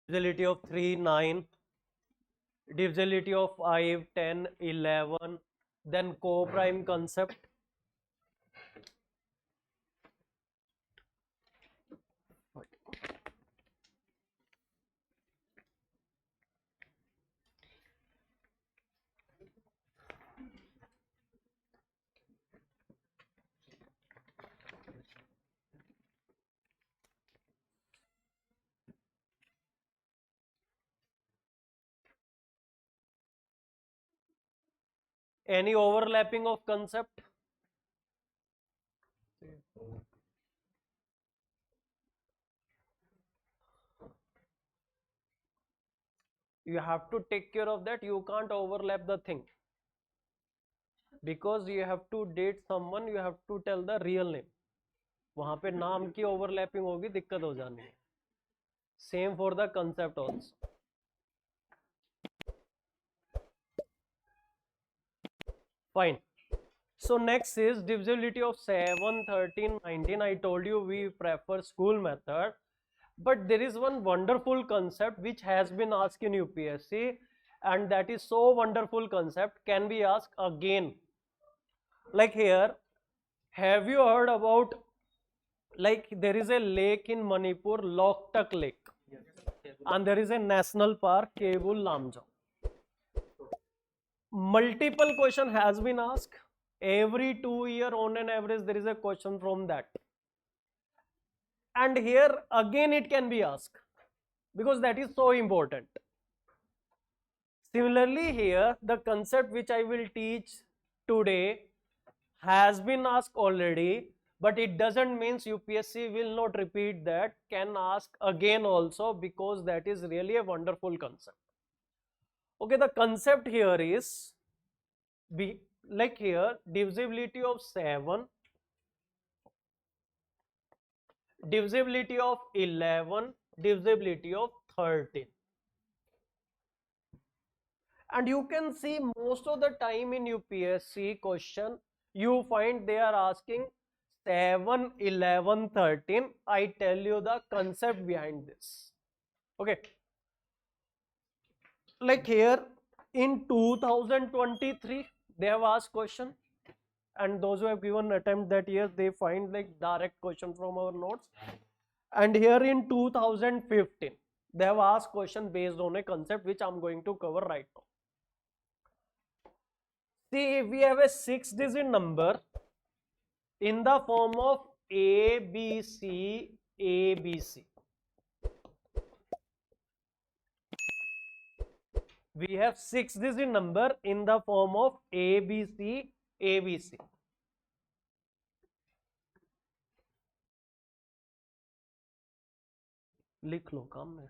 divisibility of 3, 9, divisibility of 5, 10, 11, then co-prime concept. Any overlapping of concept? You have to take care of that. You can't overlap the thing, because you have to date someone, you have to tell the real name. वहां पे नाम की overlapping होगी, दिक्कत हो जानी है. Same for the concept also. Fine. So next is divisibility of 7, 13, 19. I told you we prefer school method, but there is one wonderful concept which has been asked in UPSC, and that is so wonderful concept can be asked again. Like here, have you heard about, like there is a lake in Manipur, Loktak Lake, and there is a national park, Kebul Lamjau. Multiple question has been asked. Every 2 year on an average there is a question from that, and here again it can be asked because that is so important. Similarly here, the concept which I will teach today has been asked already, but it doesn't mean UPSC will not repeat that, can ask again also, because that is really a wonderful concept. Okay, the concept here is like here, divisibility of 7, divisibility of 11, divisibility of 13. And you can see most of the time in UPSC question, you find they are asking 7, 11, 13. I tell you the concept behind this. Okay. Like here in 2023, they have asked question, and those who have given attempt that year, they find like direct question from our notes. And here in 2015, they have asked question based on a concept which I'm going to cover right now. See, if we have a 6-digit number in the form of ABC, ABC, we have 6-digit number in the form of ABC, ABC. लिख लो काम में.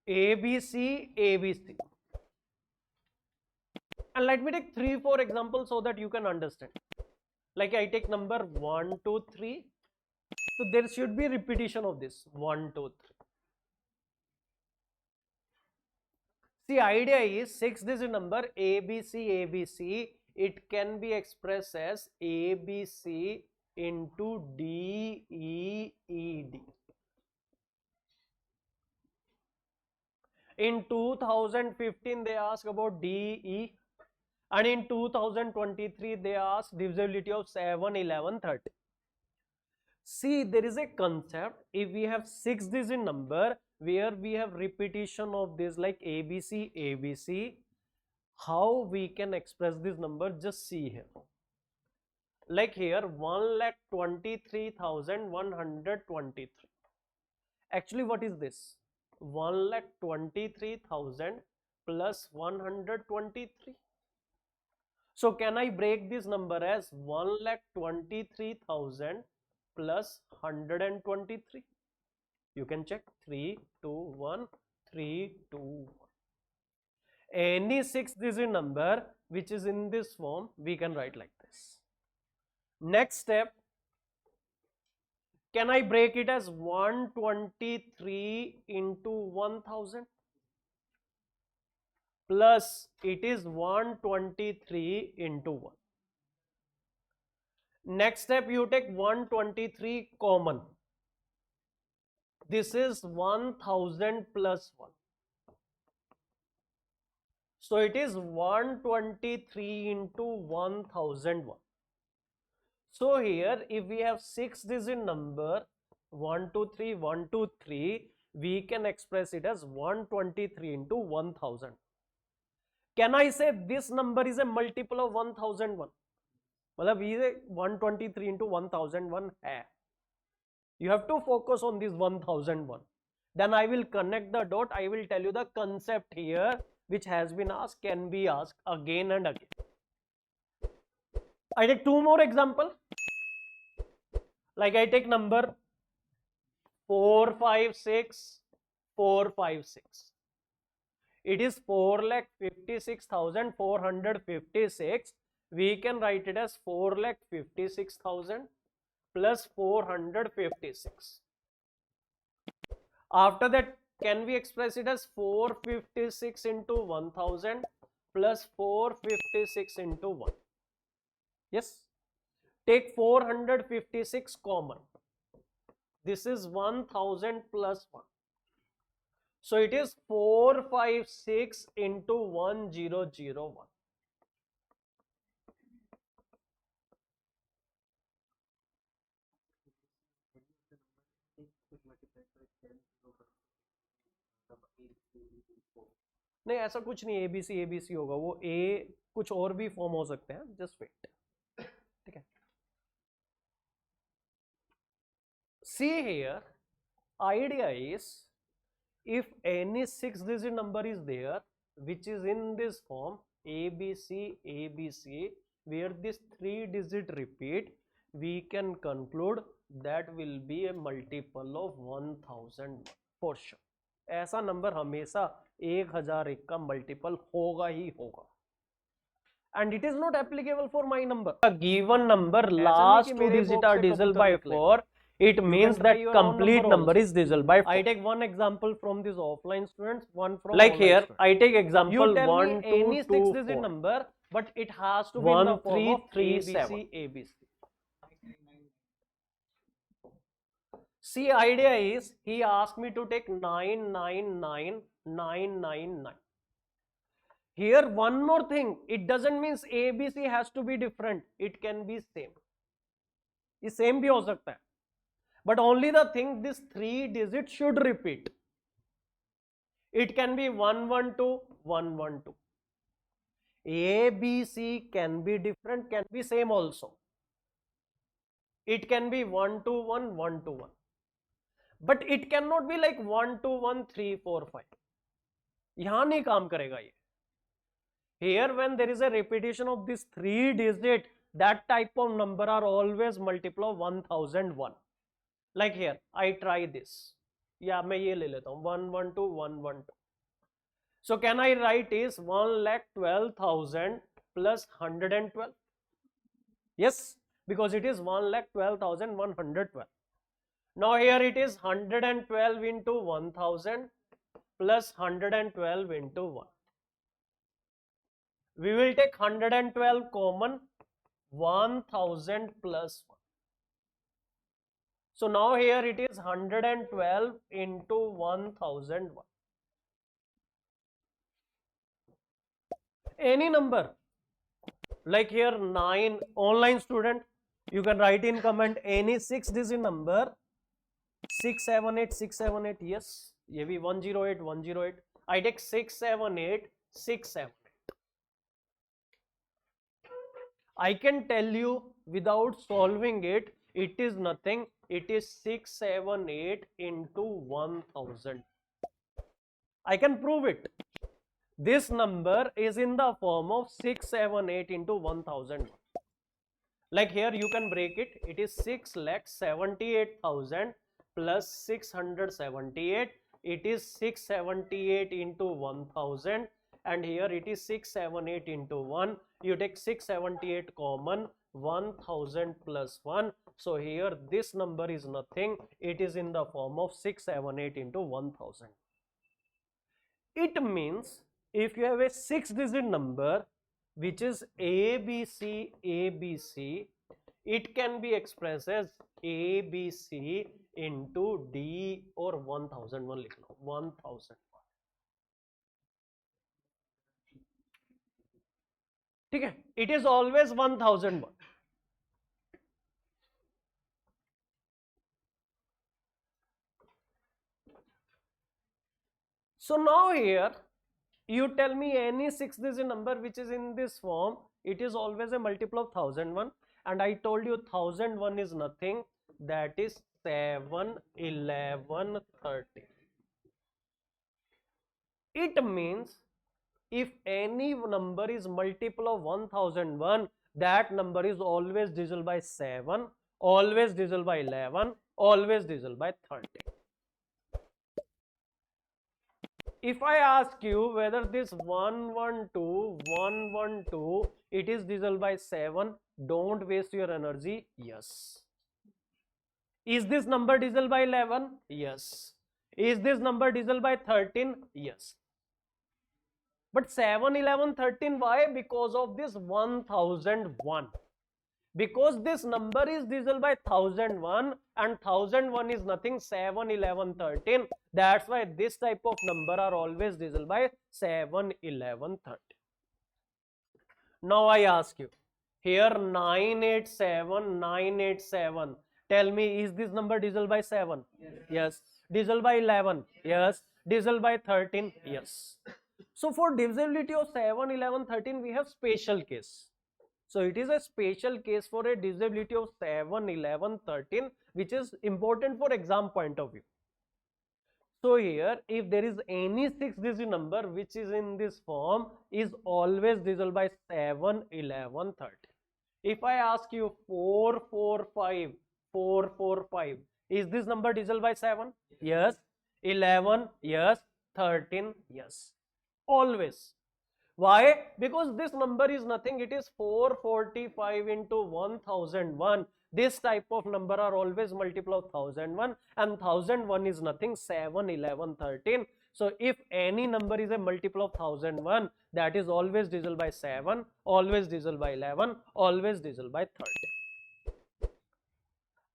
ABC, ABC. And let me take 3, 4 examples so that you can understand. Like I take number 1, 2, 3. So there should be repetition of this 1, 2, 3. See, idea is 6-digit number ABC, ABC. It can be expressed as ABC into D, E, E, D. In 2015, they asked about D, E. And in 2023, they asked divisibility of 7, 11, 30. See, there is a concept. If we have 6-digit number where we have repetition of this like ABC, ABC, how we can express this number? Just see here. Like here, 1,23,123. Actually, what is this? 1,23,000 plus 123. So can I break this number as 1,23,000 plus 123? You can check 3, 2, 1, 3, 2, 1. Any 6-digit number which is in this form, we can write like this. Next step, can I break it as 123 into 1000? Plus it is 123 into 1. Next step, you take 123 common. This is 1000 plus 1. So it is 123 into 1001. So here if we have 6-digit number 123 123, we can express it as 123 into 1000. Can I say this number is a multiple of 1001? मतलब ये 123 into 1001 है. You have to focus on this 1001. Then I will connect the dot. I will tell you the concept here which has been asked, can be asked again and again. I take two more example. Like I take number 456. It is 4,56,456. We can write it as 4,56,000 plus 456. After that, can we express it as 456 into 1000 plus 456 into 1? Yes. Take 456 common. This is 1000 plus 1. So it is 456 into 1001. नहीं ऐसा कुछ नहीं, ABC होगा, वो ए कुछ और भी form हो सकते हैं, जस्ट वेट. ठीक है. See here, idea is if any 6-digit number is there which is in this form ABC, where this 3-digit repeat, we can conclude that will be a multiple of 1000 for sure. ऐसा number हमेशा 1001 का multiple होगा ही होगा. And it is not applicable for my number. A given number last two digits are divisible by 4. It means that complete number is divisible by 4. I take one example from this offline students, one from like here. Students. I take example you tell 1, me 2, any 6-digit number, but it has to be 1, in the form 3, of 3, ABC. See, idea is he asked me to take 999. Here one more thing, it doesn't mean ABC has to be different, it can be same. ये same भी हो सकता है, but only the thing this 3 digit should repeat. It can be 112 112. ABC can be different, can be same also. It can be 121 121. But it cannot be like 121 3 4 5. यहाँ नहीं काम करेगा ये. Here when there is a repetition of this 3 digit, that type of number are always multiple of 1001. Like here, I try this. या मैं ये ले लेता हूँ 112 112. So can I write is 1,12,000 plus 112? Yes, because it is 1,12,112. Now here it is 112 into 1000 plus 112 into 1. We will take 112 common, 1000 plus 1. So now here it is 112 into 1001. Any number, like here 9, online student, you can write in comment any 6-digit number, 678, yes, ये भी 108. I take 678. I can tell you without solving it, it is nothing, it is 678 into 1000. I can prove it. This number is in the form of 678 into 1000. Like here you can break it, it is 6,78,000 plus 678. It is 678 into 1000, and here it is 678 into 1. You take 678 common, 1000 plus 1. So here this number is nothing, it is in the form of 678 into 1000. It means if you have a 6-digit number which is ABC, it can be expressed as ABC into D or 1001 लिख लो 1001. ठीक है, it is always 1001. So now here you tell me any 6-digit number which is in this form, it is always a multiple of 1001, and I told you 1001 is nothing, that is 7, 11, 30. It means if any number is multiple of 1001, that number is always divisible by 7, always divisible by 11, always divisible by 30. If I ask you whether this 112, 112, it is divisible by 7, don't waste your energy. Yes. Is this number divisible by 11? Yes. Is this number divisible by 13? Yes. But 7, 11, 13, why? Because of this 1001. Because this number is divisible by 1001 and 1001 is nothing, 7, 11, 13. That's why this type of number are always divisible by 7, 11, 13. Now I ask you, here 987, 987. Tell me, is this number divisible by 7? Yes. Divisible by 11? Yes. Divisible by 13? Yes. So for divisibility of 7, 11, 13, we have special case. So it is a special case for a divisibility of 7, 11, 13, which is important for exam point of view. So here, if there is any 6-digit number which is in this form, is always divisible by 7, 11, 13. If I ask you 445, 445, is this number divisible by 7? Yes. 11? Yes. 13? Yes. Always. Why? Because this number is nothing, it is 445 into 1001. This type of number are always multiple of 1001, and 1001 is nothing, 7, 11, 13. So if any number is a multiple of 1001, that is always divisible by 7, always divisible by 11, always divisible by 13.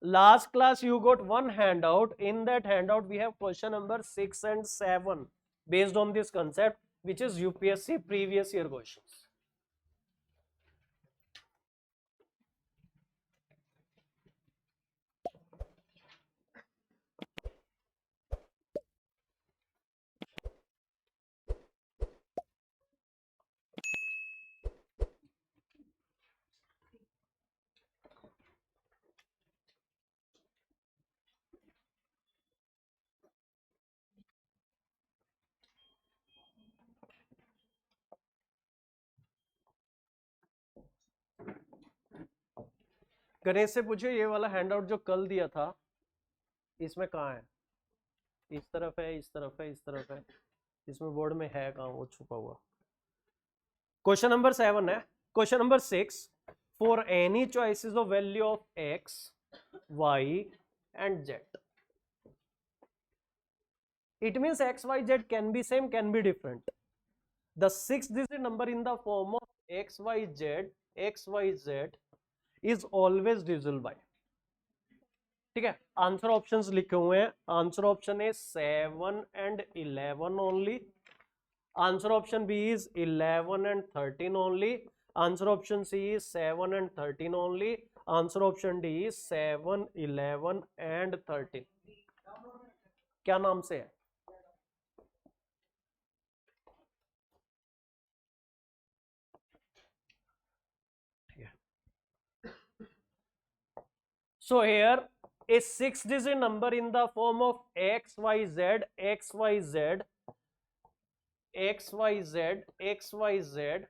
Last class you got one handout. In that handout we have question number 6 and 7 based on this concept, which is UPSC previous year questions. Ganesh से पूछिए ये वाला handout जो कल दिया था इसमें कहाँ है? इस तरफ है, इस तरफ है, इस तरफ है, इसमें बोर्ड में है कहाँ? वो छुपा हुआ. क्वेश्चन नंबर 7 है. Question number 6, for any choices of value of x, y and z. It means x, y, z can be same, can be different. The 6-digit number in the form of x, y, z is always divisible by. ठीक है, answer options लिखे हुए हैं. Answer option A 7 and 11 only. Answer option B is 11 and 13 only. Answer option C is 7 and 13 only. Answer option D is 7, 11 and 13. क्या नाम से है? So here a 6-digit number in the form of x, y, z, x, y, z, x, y, z, x, y, z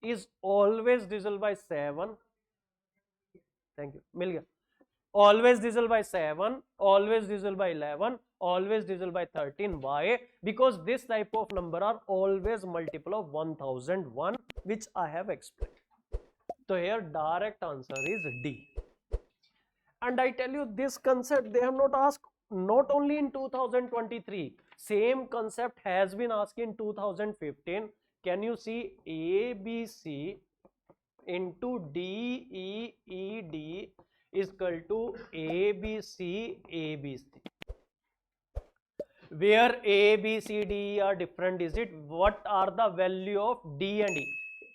is always divisible by 7. Thank you. मिल गया. Always divisible by 7, always divisible by 11, always divisible by 13. Why? Because this type of number are always multiple of 1001, which I have explained. So here direct answer is D. And I tell you, this concept they have not asked not only in 2023. Same concept has been asked in 2015. Can you see ABC into DEED is equal to ABC ABC, where A, B, C, D, E are different digit. What are the value of D and E?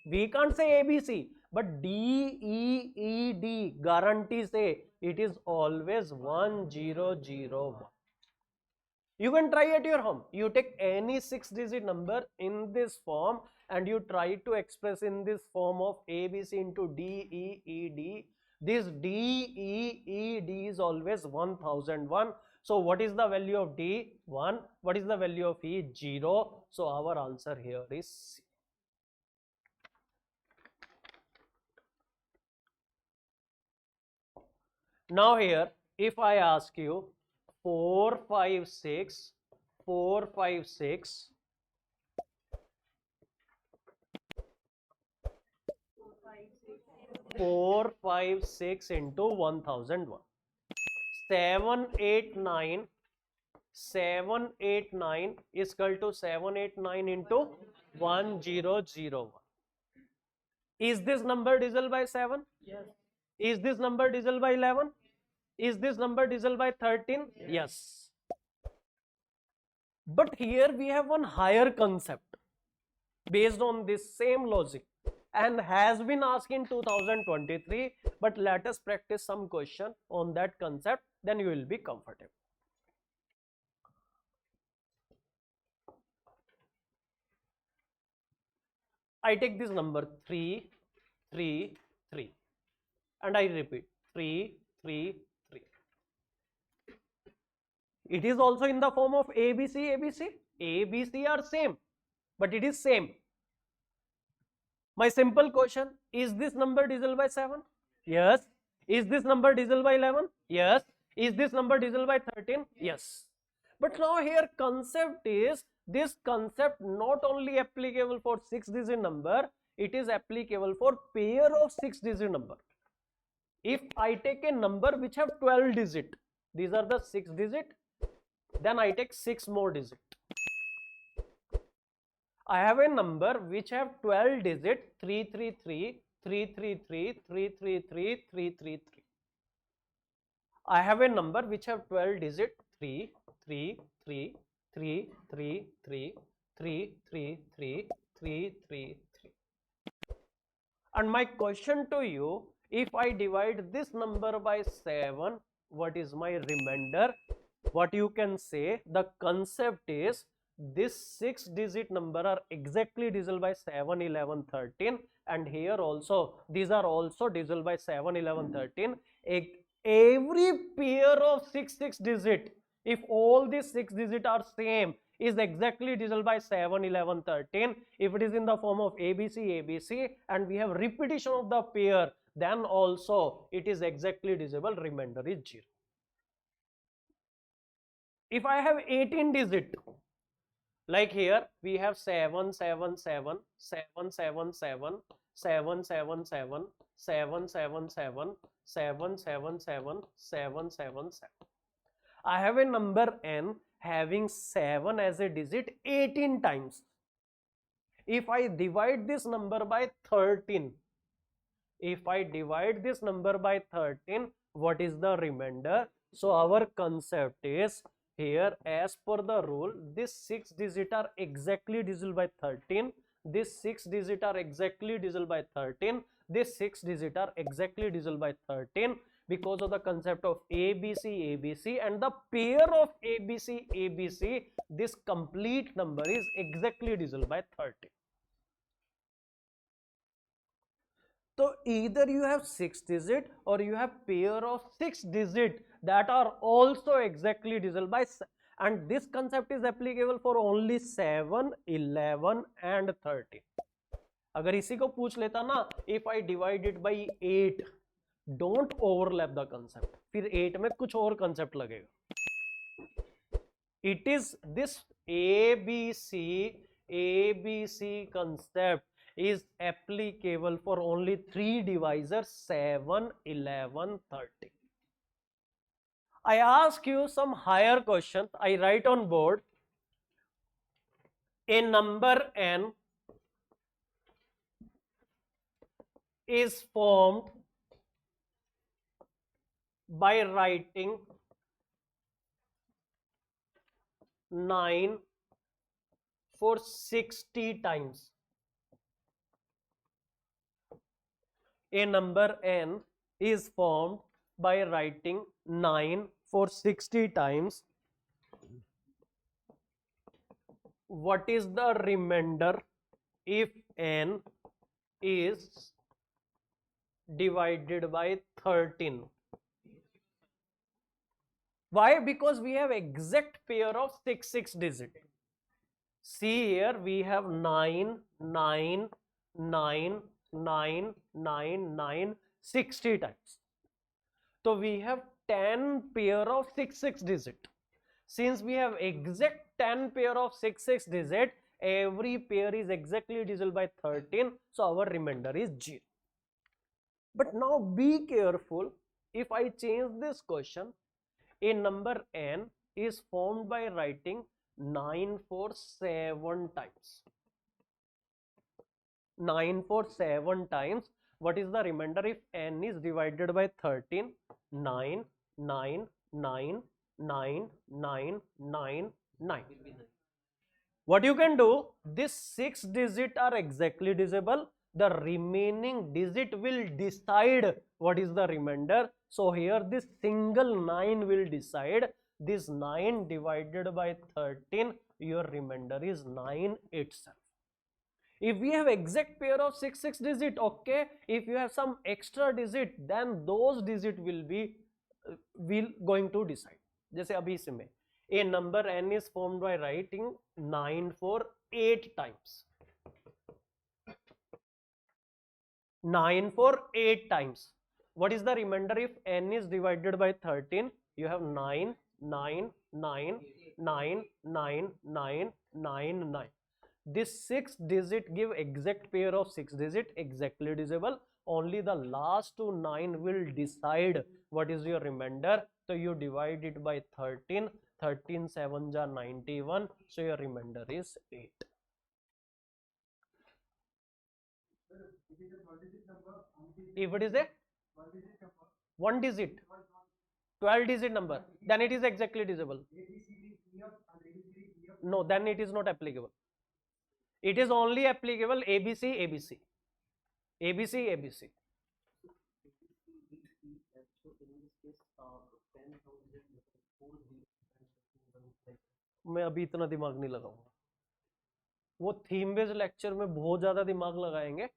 We can't say A, B, C, but D, E, E, D guarantee say it is always 1 0 0 1. You can try at your home. You take any 6-digit number in this form and you try to express in this form of A, B, C into D, E, E, D. This D, E, E, D is always 1001. So what is the value of D? 1. What is the value of E? 0. So our answer here is C. Now here, if I ask you 4, 5, 6, 4, 5, 6, 4, 5, 6 into 1001. 7, 8, 9. 7, 8, 9 is equal to 7, 8, 9 into 1001. Is this number divisible by 7? Yes. Is this number divisible by 11? Is this number divisible by 13? Yes. But here we have one higher concept based on this same logic and has been asked in 2023, but let us practice some question on that concept, then you will be comfortable. I take this number 3, 3, 3 and I repeat 3, 3, 3. It is also in the form of ABC, ABC. ABC are same, but it is same. My simple question, is this number divisible by 7? Yes. Is this number divisible by 11? Yes. Is this number divisible by 13? Yes. But now here concept is, this concept not only applicable for 6-digit number, it is applicable for pair of 6-digit number. If I take a number which have 12 digit, these are the 6 digit, then I take 6 more digit. I have a number which have 12 digit 333, 333, 333, 333. I have a number which have 12 digit 3, 3, 3, 3, 3, 3, 3, 3, 3, 3, 3, 3. And my question to you, if I divide this number by 7, what is my remainder? What you can say, the concept is, this 6-digit number are exactly divisible by 7, 11, 13, and here also these are also divisible by 7, 11, 13. Every pair of 6 digit, if all these 6 digit are same, is exactly divisible by 7, 11, 13. If it is in the form of ABC, ABC, and we have repetition of the pair, then also it is exactly divisible, remainder is 0. If I have 18 digit, like here we have 7, 7, 7, 7, 7, 7, 7, 7, 7, 7, 7, 7, 7, 7, 7, 7, 7, 7. I have a number n having 7 as a digit 18 times. If I divide this number by 13, if I divide this number by 13, what is the remainder? So our concept is, here as per the rule, this 6 digit are exactly divisible by 13, this 6 digit are exactly divisible by 13, this 6 digit are exactly divisible by 13, because of the concept of ABC, ABC, and the pair of ABC, ABC, this complete number is exactly divisible by 13. So either you have 6 digit or you have pair of 6 digit that are also exactly divisible by, and this concept is applicable for only 7, 11 and 13. अगर इसी को पूछ लेता ना, if I divide it by 8, don't overlap the concept, फिर 8 में कुछ और concept लगेगा. It is this ABC concept is applicable for only 3 divisors, 7, 11, 13. I ask you some higher questions. I write on board, a number n is formed by writing 9 for 60 times. A number n is formed by writing 9 for 60 times. What is the remainder if n is divided by 13? Why? Because we have exact pair of 6 digit. See here, we have 9, 9, 9, 9, 9, 9, 60 times. So we have 10 pair of 6 digit. Since we have exact 10 pair of 6 digit, every pair is exactly divisible by 13. So our remainder is 0. But now be careful. If I change this question, a number n is formed by writing 9 for 7 times. 9 for 7 times. What is the remainder if n is divided by 13? 9, 9, 9, 9, 9, 9, 9. What you can do, these 6 digits are exactly divisible. The remaining digit will decide what is the remainder. So here this single 9 will decide. This 9 divided by 13, your remainder is 9 itself. If we have exact pair of 6 digit, okay. If you have some extra digit, then those digit will be going to decide. जैसे अभी इसमें a number n is formed by writing 9 for 8 times. 9 for 8 times. What is the remainder if n is divided by 13? You have 9, 9, 9, 9, 9, 9, 9, 9. This 6 digit give exact pair of 6 digit, exactly divisible. Only the last two 9 will decide what is your remainder. So you divide it by 13. 13 7 are 91. So your remainder is 8. If it is a 1 digit, 12 digit number, then it is exactly divisible. No, then it is not applicable. It is only applicable ABC, ABC. ABC, ABC. मैं अभी इतना दिमाग नहीं लगाऊंगा, वो theme based lecture में बहुत ज्यादा दिमाग लगाएंगे.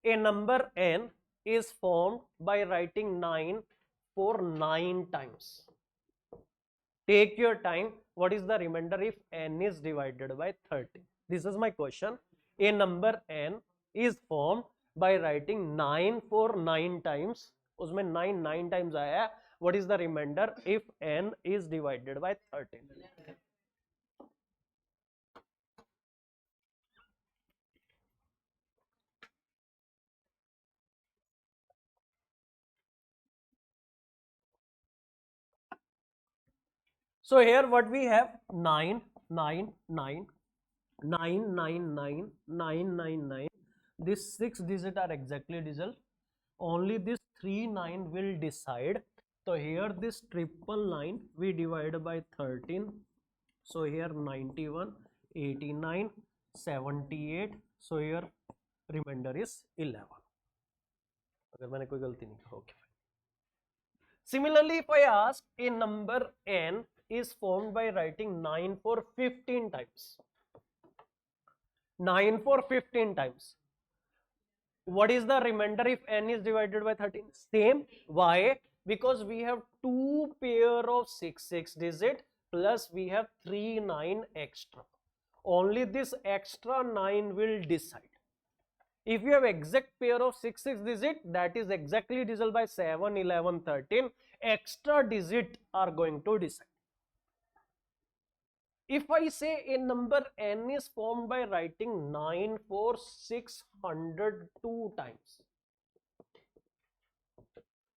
A number n is formed by writing 9 for 9 times. Take your time. What is the remainder if n is divided by 30? This is my question. A number n is formed by writing 9 for 9 times. उसमें 9 times आया. What is the remainder if n is divided by 30? So here what we have 9, 9, 9, 9, 9, 9, 9, 9, 9. These 6 digits are exactly divisible. Only this 3 9 will decide. So here this 999 we divide by 13. So here 91, 89, 78. So here remainder is 11. अगर मैंने कोई गलती नहीं कहा, okay. Similarly, if I ask a number n is formed by writing 9 for 15 times. 9 for 15 times. What is the remainder if n is divided by 13? Same. Why? Because we have 2 pair of 6 digit plus we have 3 9 extra. Only this extra 9 will decide. If you have exact pair of 6 digit, that is exactly divisible by 7, 11, 13. Extra digit are going to decide. If I say a number n is formed by writing 9 for 602 times.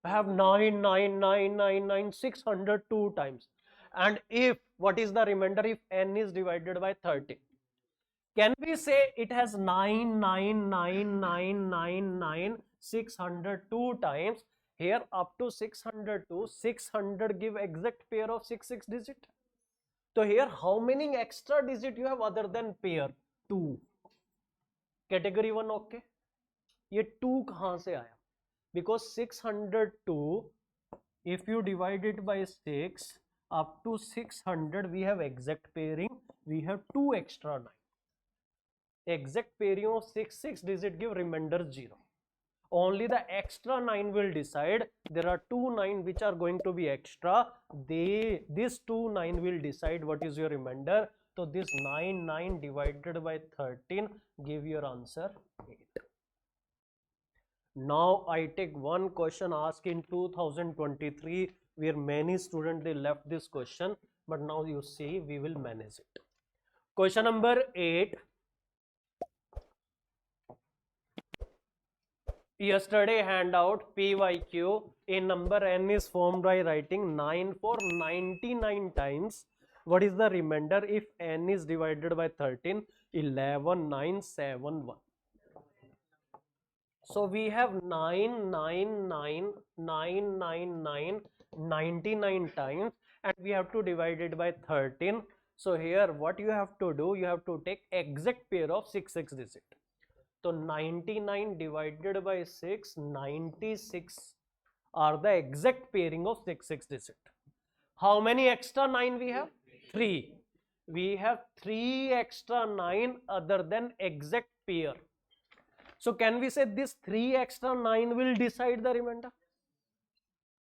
I have 9, 9, 9, 9, 9, 602 times. And if, what is the remainder if n is divided by 30? Can we say it has 9, 9, 9, 9, 9, 9, 602 times. Here up to 602, 600 give exact pair of 6 digit. So here how many extra digit you have other than pair? 2. Category 1 okay. ये 2 कहाँ से आया? Because 602, if you divide it by 6, up to 600 we have exact pairing, we have 2 extra 9. Exact pairing of 6 digit give remainder 0. Only the extra 9 will decide. There are 2 9 which are going to be extra. This 2 9 will decide what is your remainder. So this 9 divided by 13 give your answer 8. Now I take one question asked in 2023 where many students they left this question, but now you see we will manage it. Question number 8. Yesterday handout PYQ, a number n is formed by writing 9 for 99 times. What is the remainder if n is divided by 13? 11, 9, 7, 1. So we have 9, 9, 9, 9, 9, 9, 99 times, and we have to divide it by 13. So here what you have to do, you have to take exact pair of 6 digit. So 99 divided by 6, 96 are the exact pairing of 6 digit. How many extra 9 we have? 3. We have 3 extra 9 other than exact pair. So can we say this 3 extra 9 will decide the remainder?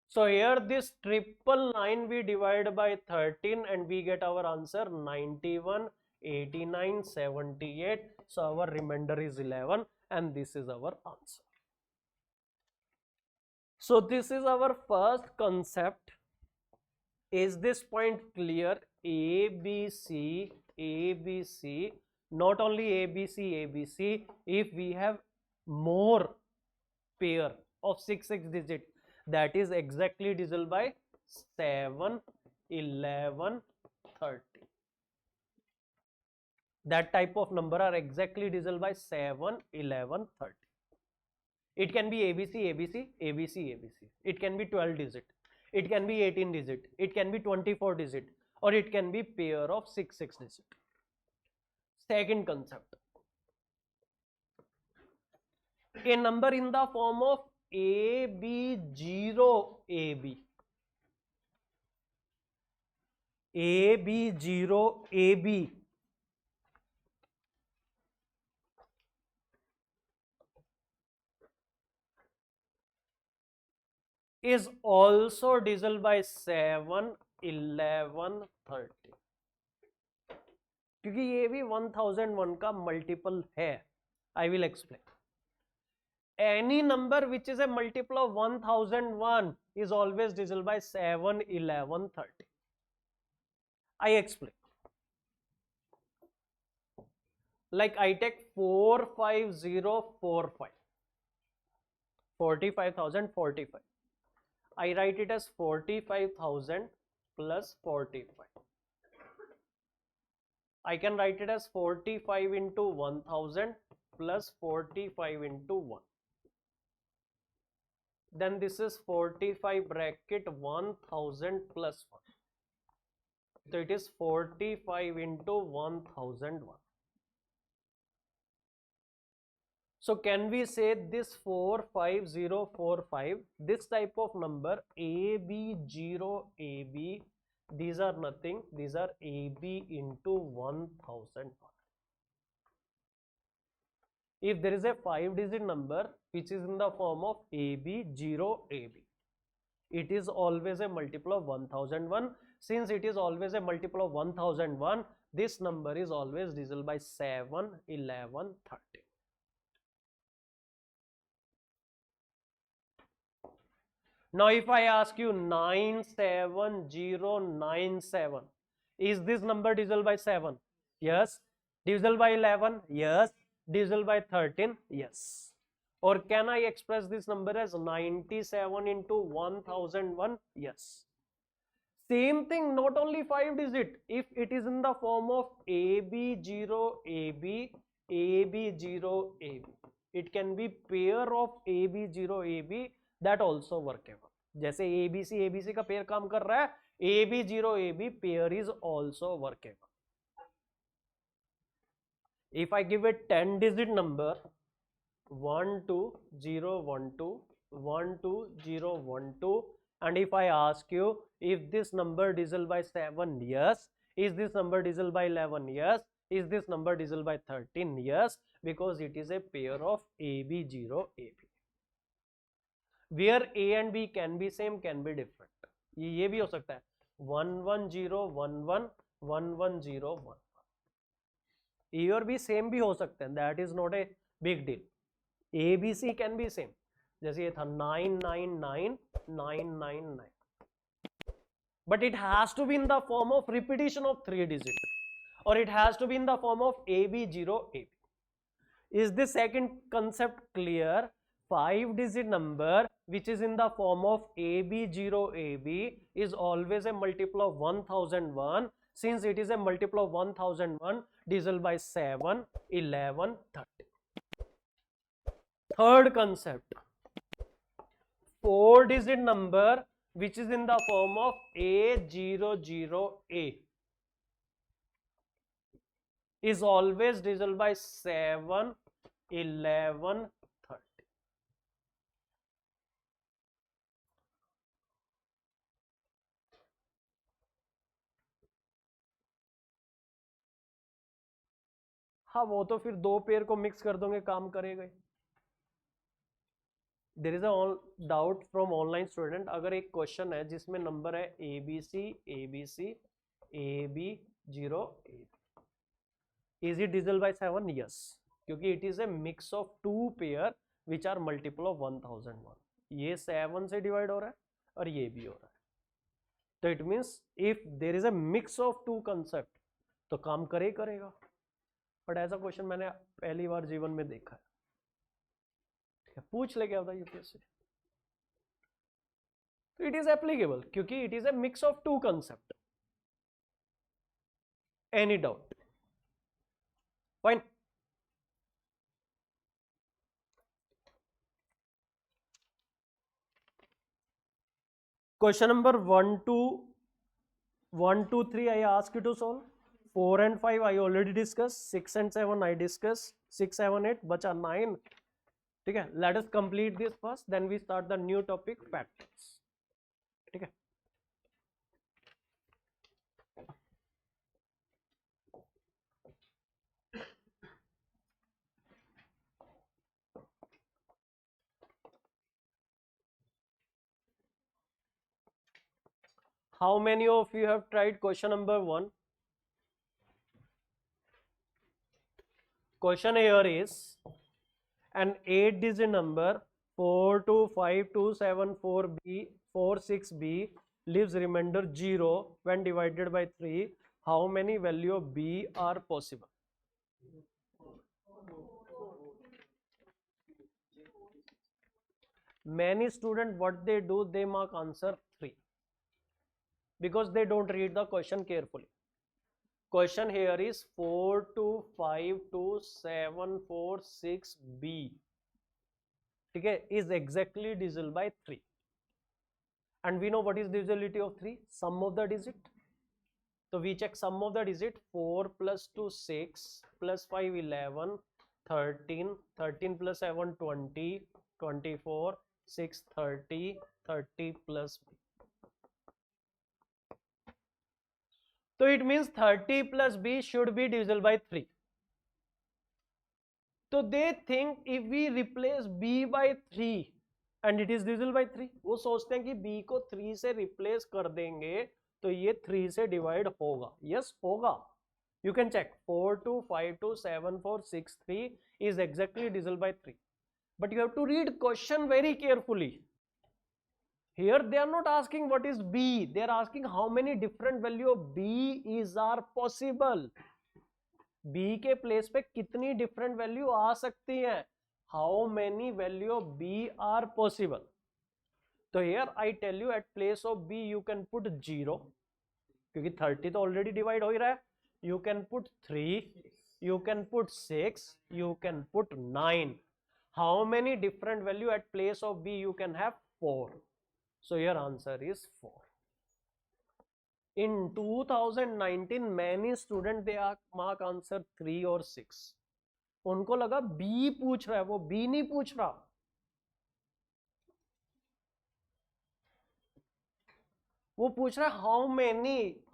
So here this 999 we divide by 13 and we get our answer 91, 89, 78. So our remainder is 11 and this is our answer. So this is our first concept. Is this point clear? A, B, C, A, B, C. Not only A, B, C, A, B, C. If we have more pair of 6 digit, that is exactly divisible by 7, 11, 30. That type of number are exactly divisible by 7, 11, 30. It can be ABC, ABC, ABC, ABC. It can be 12 digit. It can be 18 digit. It can be 24 digit. Or it can be pair of 6 digit. Second concept. A number in the form of AB0, AB. AB0, AB. Is also divisible by 7, 11, 30. क्योंकि ये भी 1001 का multiple है. I will explain. Any number which is a multiple of 1001 is always divisible by 7, 11, 30. I explain. Like I take 45045. 45,045. I write it as 45,000 plus 45. I can write it as 45 into 1000 plus 45 into 1. Then this is 45 bracket 1000 plus 1. So it is 45 into 1001. So can we say this 45045, this type of number AB0, AB, these are nothing, these are AB into 1001. If there is a 5-digit number which is in the form of AB0, AB, it is always a multiple of 1001. Since it is always a multiple of 1001, this number is always divisible by 7, 11, 30. Now if I ask you 97097, is this number divisible by 7? Yes. Divisible by 11? Yes. Divisible by 13? Yes. Or can I express this number as 97 into 1001? Yes. Same thing, not only 5 digit. If it is in the form of AB0, AB, AB0, AB, it can be pair of AB0 AB, that also workable. जैसे ABC ABC का pair काम कर रहा है, AB0 AB pair is also workable. If I give a 10 digit number 1201212012, and if I ask you if this number divisible by 7 years, is this number divisible by 11 years, is this number divisible by 13 years, because it is a pair of AB0 AB, where A and B can be same, can be different. ये भी हो सकता है 11011 11011, A और B same भी हो सकते हैं, that is not a big deal. ABC can be same, जैसे ये था 999999, but it has to be in the form of repetition of 3 digit, or it has to be in the form of AB0 AB. Is the second concept clear? 5 digit number which is in the form of AB0 AB is always a multiple of 1001. Since it is a multiple of 1001, divisible by 7, 11, 30. Third concept, 4 digit number which is in the form of A00A is always divisible by 7, 11, 30. हाँ, वो तो फिर दो pair को mix कर दोगे, काम करेगा. There is a doubt from online student, अगर एक क्वेश्चन है जिसमें नंबर है ABC ABC AB0 AB, is it divisible by 7? Yes, क्योंकि it is a mix of two pair which are multiple of 1001. ये 7 से डिवाइड हो रहा है और ये भी हो रहा है, तो it means if there is a mix of two concept तो काम करेगा. बट ऐसा क्वेश्चन मैंने पहली बार जीवन में देखा है. पूछ ले क्या होता है यूपीएससी. तो इट इज एप्लीकेबल क्योंकि it is a mix of two concept. Any doubt? Fine. Question number 1 to 3 I ask you to solve. 4 and 5 I already discussed. 6 and 7 I discussed. 6, 7, 8 बचा 9. ठीक है, let us complete this first, then we start the new topic, factors. ठीक है. How many of you have tried question number 1? Question here is an 8 digit number 425274B46B leaves remainder 0 when divided by 3. How many value of B are possible? Many students, what they do, they mark answer 3 because they don't read the question carefully. Question here is 42527446B, ठीक है, is exactly divisible by 3, and we know what is divisibility of 3, sum of the digit. So we check sum of the digit. 4 plus 2 6 plus 5 11 13 13 plus 7 20 24 6 30 30 plus B. So it means 30 plus B should be divisible by 3. So they think if we replace B by 3 and it is divisible by 3, वो सोचते हैं कि B को 3 से replace कर देंगे तो ये 3 से डिवाइड होगा. यस, होगा. You can check. 42527463 is exactly divisible by 3. But you have to read question very carefully. Here they are not asking what is B, they are asking how many different value of B are possible. B के place पे कितनी different value आ सकती है. How many value of B are possible? तो here I tell you at place of B you can put 0 क्योंकि 30 तो already divide हो ही रहा है. You can put 3, you can put 6, you can put 9. How many different value at place of B you can have? 4. So your answer is 4. In 2019 many student they are mark answer 3 or 6. उनको लगा B पूछ रहा है, वो B नहीं पूछ रहा. वो पूछ रहा है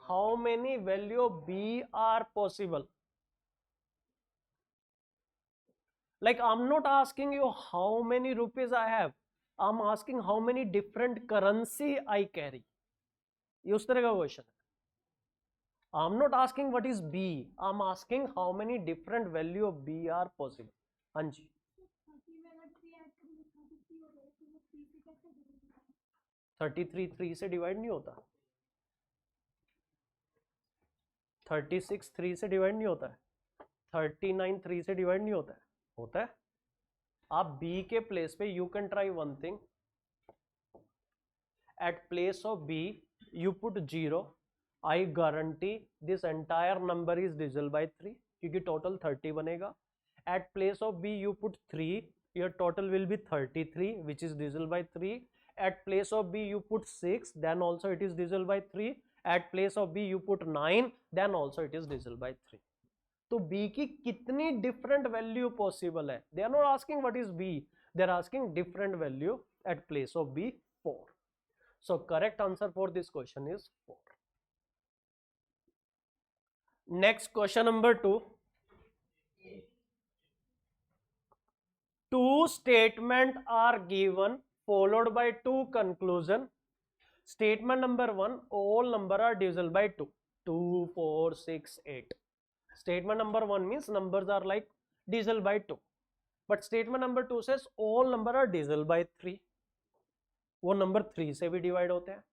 how many value of B are possible. Like I'm not asking you how many rupees I have, I'm asking how many different currency I carry. ये उस तरह का क्वेश्चन है. I'm not asking what is B, I'm asking how many different value of B are possible. हाँ जी. 33 3 से divide नहीं होता. 36 3 से डिवाइड नहीं होता है. 39 3 से डिवाइड नहीं होता है. होता है. आप B के प्लेस पे you can try one thing. At place of B you put 0. I guarantee this entire number is divisible by 3 क्योंकि टोटल 30 बनेगा. At place of B you put 3, your total will be 33 which is divisible by 3. At place of B you put 6, then also it is divisible by 3. At place of B you put 9, then also it is divisible by 3. तो B की कितनी different value possible है? They are not asking what is B, they are asking different value at place of B 4. So correct answer for this question is 4. Next question number 2. Two statements are given followed by two conclusion. Statement number 1, all number are divisible by 2. 2, 4, 6, 8. Statement number 1 means numbers are like divisible by 2. But statement number 2 says all number are divisible by 3. वो number 3 से भी divide होते हैं.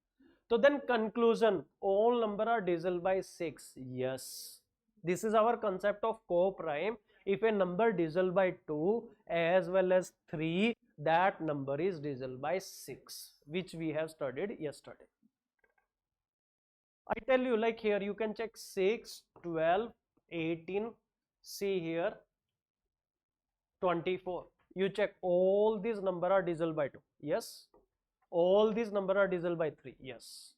तो then conclusion, all number are divisible by 6. Yes, this is our concept of co-prime. If a number divisible by 2 as well as 3, that number is divisible by 6, which we have studied yesterday. I tell you, like here you can check 6, 12, 18, see here 24. You check all these number are divisible by 2. Yes. All these number are divisible by 3. Yes.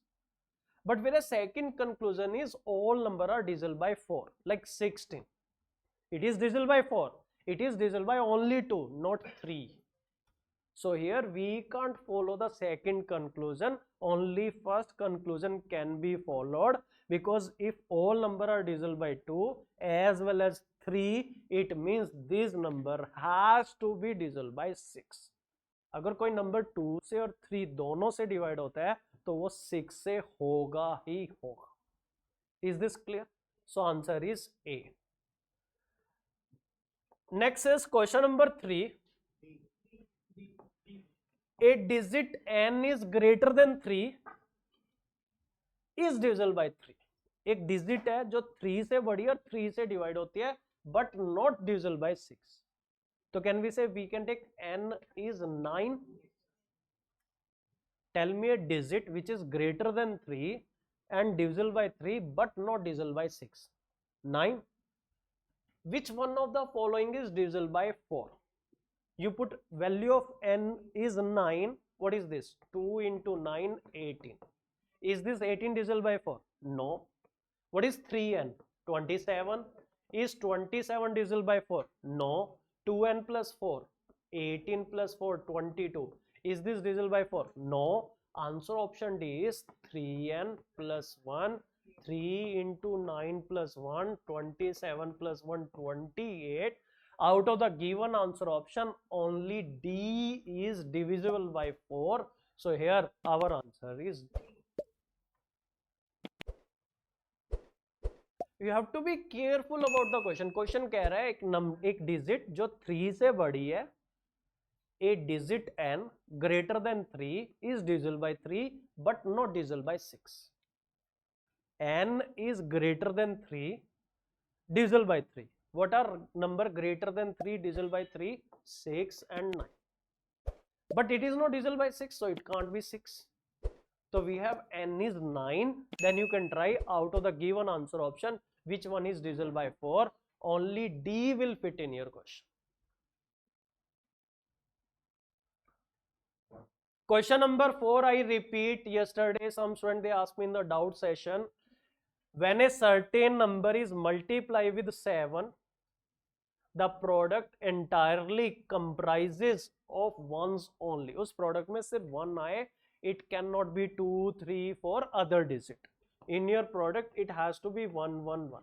But whereas second conclusion is all number are divisible by 4, like 16. It is divisible by 4. It is divisible by only 2, not 3. So here we can't follow the second conclusion. Only first conclusion can be followed, because if all number are divisible by 2 as well as 3, it means this number has to be divisible by 6. अगर कोई number 2 से और 3 दोनों से divide होता है तो वो 6 से होगा ही होगा. Is this clear? So answer is A. Next is question number 3. A digit n is greater than 3 is divisible by 3. एक डिजिट है जो 3 से बड़ी और 3 से डिवाइड होती है but not divisible by 6. So can we say we can take n is 9. Tell me a digit which is greater than 3 and divisible by 3 but not divisible by 6. 9. Which one of the following is divisible by 4? You put value of n is 9. What is this? 2 into 9, 18. Is this 18 divisible by 4? No. What is 3n? 27. Is 27 divisible by 4? No. 2n plus 4, 18 plus 4, 22. Is this divisible by 4? No. Answer option D is 3n plus 1. 3 into 9 plus 1, 27 plus 1, 28. Out of the given answer option, only D is divisible by 4. So here our answer is D. You have to be careful about the question. Question कह रहा है एक digit जो 3 से बड़ी है, a digit n greater than 3 is divisible by 3 but not divisible by 6. N is greater than 3, divisible by 3. What are number greater than 3 divisible by 3? 6 and 9. But it is not divisible by 6, so it can't be 6. So we have n is 9. Then you can try out of the given answer option which one is divisible by 4. Only D will fit in your question. Question number 4, I repeat, yesterday some student they asked me in the doubt session, when a certain number is multiplied with 7, the product entirely comprises of ones only. उस product में सिर्फ 1 आए, it cannot be 2, 3, 4 other digit. In your product it has to be 1, 1, 1.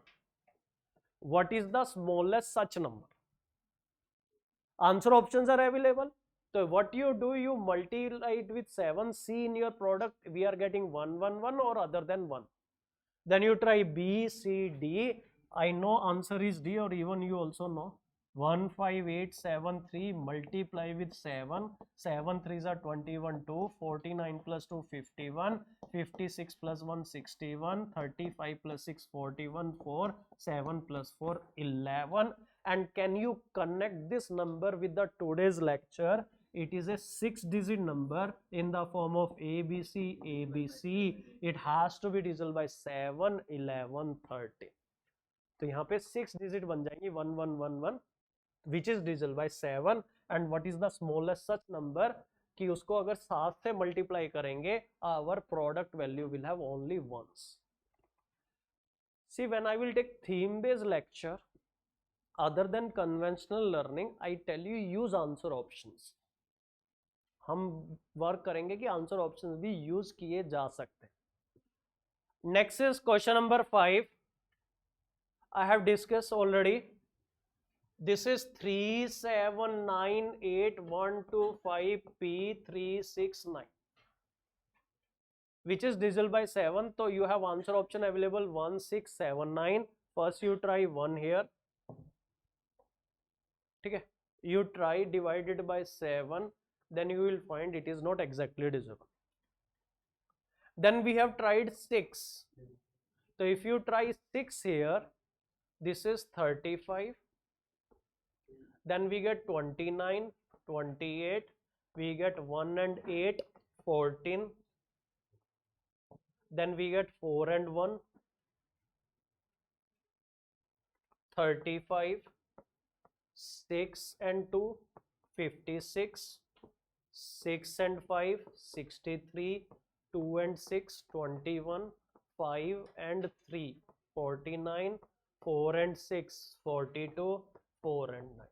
What is the smallest such number? Answer options are available. So what you do, you multiply it with 7. See in your product we are getting 1, 1, 1 or other than 1. Then you try B, C, D. I know answer is D, or even you also know. 15873 multiply with 7. 7 3s are 21, 2. 49 plus 2 51. 56 plus 1 61. 35 plus 6 41. 4. 7 plus 4 11. And can you connect this number with the today's lecture? It is a 6-digit number in the form of ABC, ABC. It has to be divisible by 7, 11, 13. तो यहाँ पे 6 digit बन जाएंगी 1, 1, 1, 1, which is divisible by 7. And what is the smallest such number? कि उसको अगर 7 से multiply करेंगे, our product value will have only ones. See, when I will take theme-based lecture, other than conventional learning, I tell you use answer options. हम work करेंगे कि answer options भी use किए जा सकते हैं. Next is question number 5. I have discuss already. This is 3798125P369 which is divisible by 7. So you have answer option available 1679. First you try 1 here. ठीक है, you try divided by 7. Then you will find it is not exactly divisible. Then we have tried 6. So if you try 6 here, this is 35. Then we get 29, 28. We get 1 and 8, 14. Then we get 4 and 1, 35. 6 and 2, 56. 6 and 5, 63, 2 and 6, 21, 5 and 3, 49, 4 and 6, 42, 4 and 9.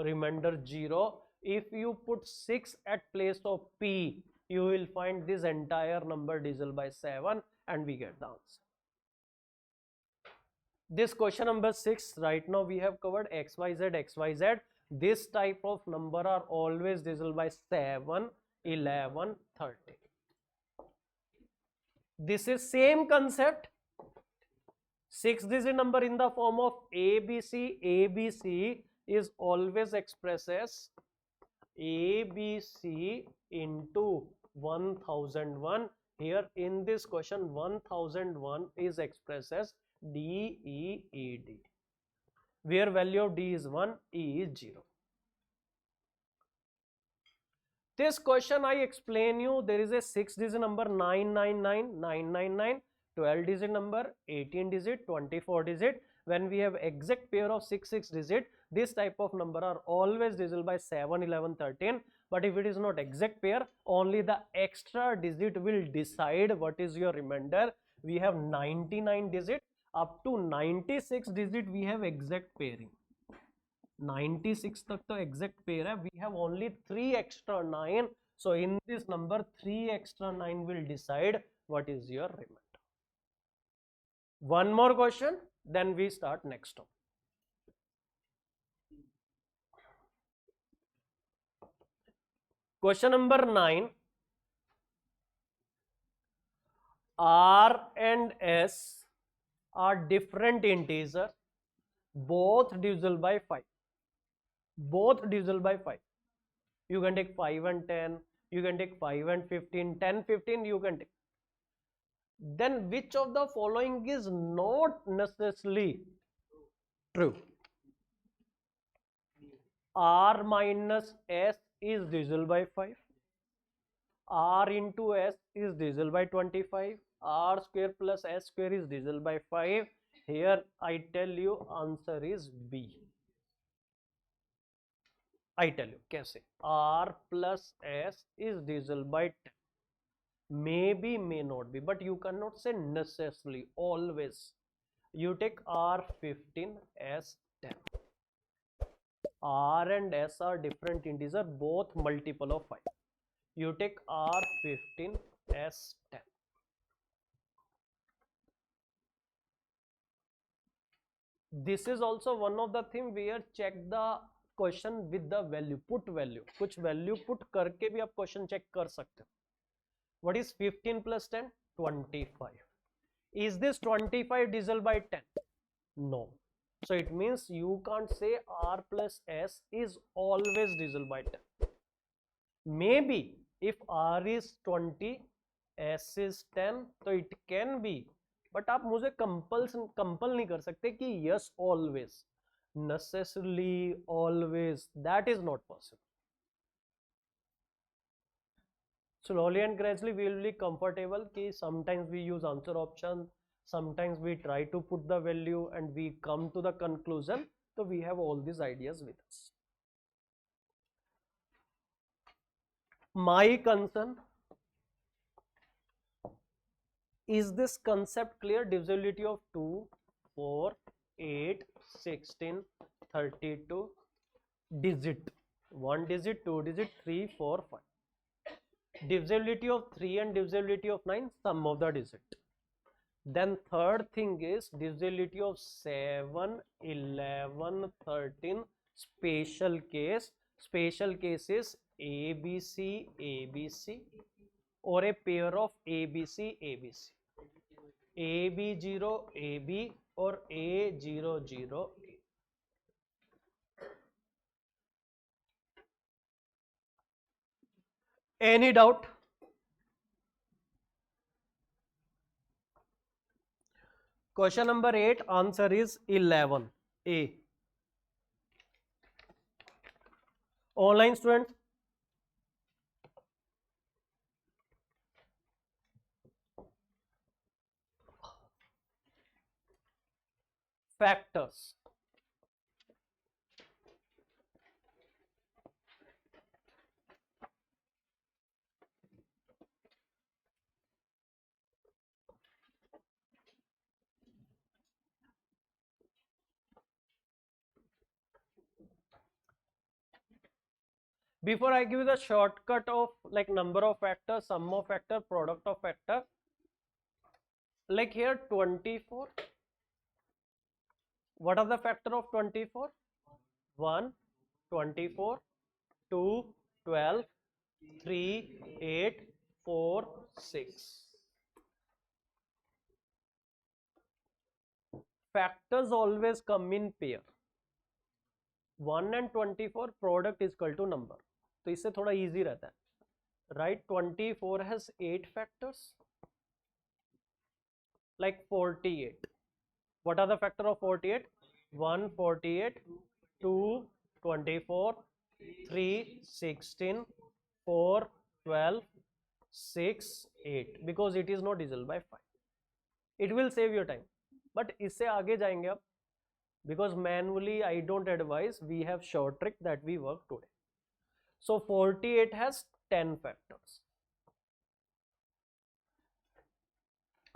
Remainder 0. If you put 6 at place of P, you will find this entire number divisible by 7 and we get the answer. This question number 6, right now we have covered XYZ, XYZ. This type of number are always divisible by 7, 11, 13. This is same concept. 6-digit number in the form of ABC. ABC is always expressed as ABC into 1001. Here in this question 1001 is expressed as DEED, where value of D is 1, E is 0. This question I explain you, there is a 6-digit number 999, 999, 12-digit number, 18-digit, 24-digit. When we have exact pair of 6 digit, this type of number are always divisible by 7, 11, 13. But if it is not exact pair, only the extra digit will decide what is your remainder. We have 99 digit. Up to 96 digit we have exact pairing. 96 तक तो exact pair है. We have only 3 extra 9. So in this number 3 extra 9 will decide what is your remainder. One more question, then we start next topic. Question number 9. R and S are different integers, both divisible by 5. Both divisible by 5. You can take 5 and 10, you can take 5 and 15, 10, 15 you can take. Then which of the following is not necessarily true? R minus S is divisible by 5. R into S is divisible by 25. R square plus S square is divisible by 5. Here I tell you answer is B. I tell you कैसे. R plus S is divisible by 10. Maybe, may not be, but you cannot say necessarily. Always you take R15, S 10. R and S are different integer, both multiple of 5. You take R15, S 10. This is also one of the thing where check the question with the value, put value. कुछ value put करके भी आप question check कर सकते हो. What is 15 plus 10? 25. Is this 25 divisible by 10? No. So it means you can't say R plus S is always divisible by 10. Maybe if R is 20, S is 10, so it can be. But आप मुझे compel नहीं कर सकते कि yes always, necessarily, always, that is not possible. Slowly and gradually we will be comfortable कि sometimes we use answer option, sometimes we try to put the value and we come to the conclusion. So we have all these ideas with us. My concern is this concept clear? Divisibility of 2, 4, 8, 16, 32, digit, 1 digit, 2 digit, 3, 4, 5. Divisibility of 3 and divisibility of 9, sum of the digit. Then third thing is divisibility of 7, 11, 13, special case. Special case is ABC, ABC, or a pair of ABC, ABC. AB0, AB, or A00, A. Any doubt? Question number 8, answer is 11, A. Online students? Factors. Before I give you the shortcut of like number of factors, sum of factor, product of factor, like here 24. What are the factor of 24? 1, 24, 2, 12, 3, 8, 4, 6. Factors always come in pair. 1 and 24 product is equal to number. तो इससे थोड़ा easy रहता है. Right? 24 has 8 factors. Like 48. What are the factor of 48? 1, 48, 2, 24, 3, 16, 4, 12, 6, 8. Because it is not divisible by 5. It will save your time. But इससे आगे जाएंगे आप. Because manually I don't advise, we have short trick that we work today. So 48 has 10 factors.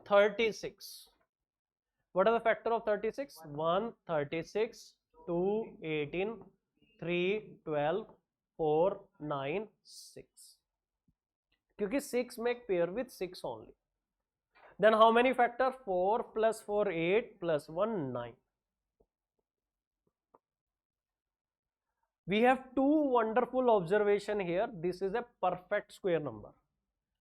36. What are the factor of 36? 1, 36, 2, 18, 3, 12, 4, 9, 6. क्योंकि 6 make pair with 6 only. Then how many factor? 4 plus 4, 8 plus 1, 9. We have two wonderful observation here. This is a perfect square number.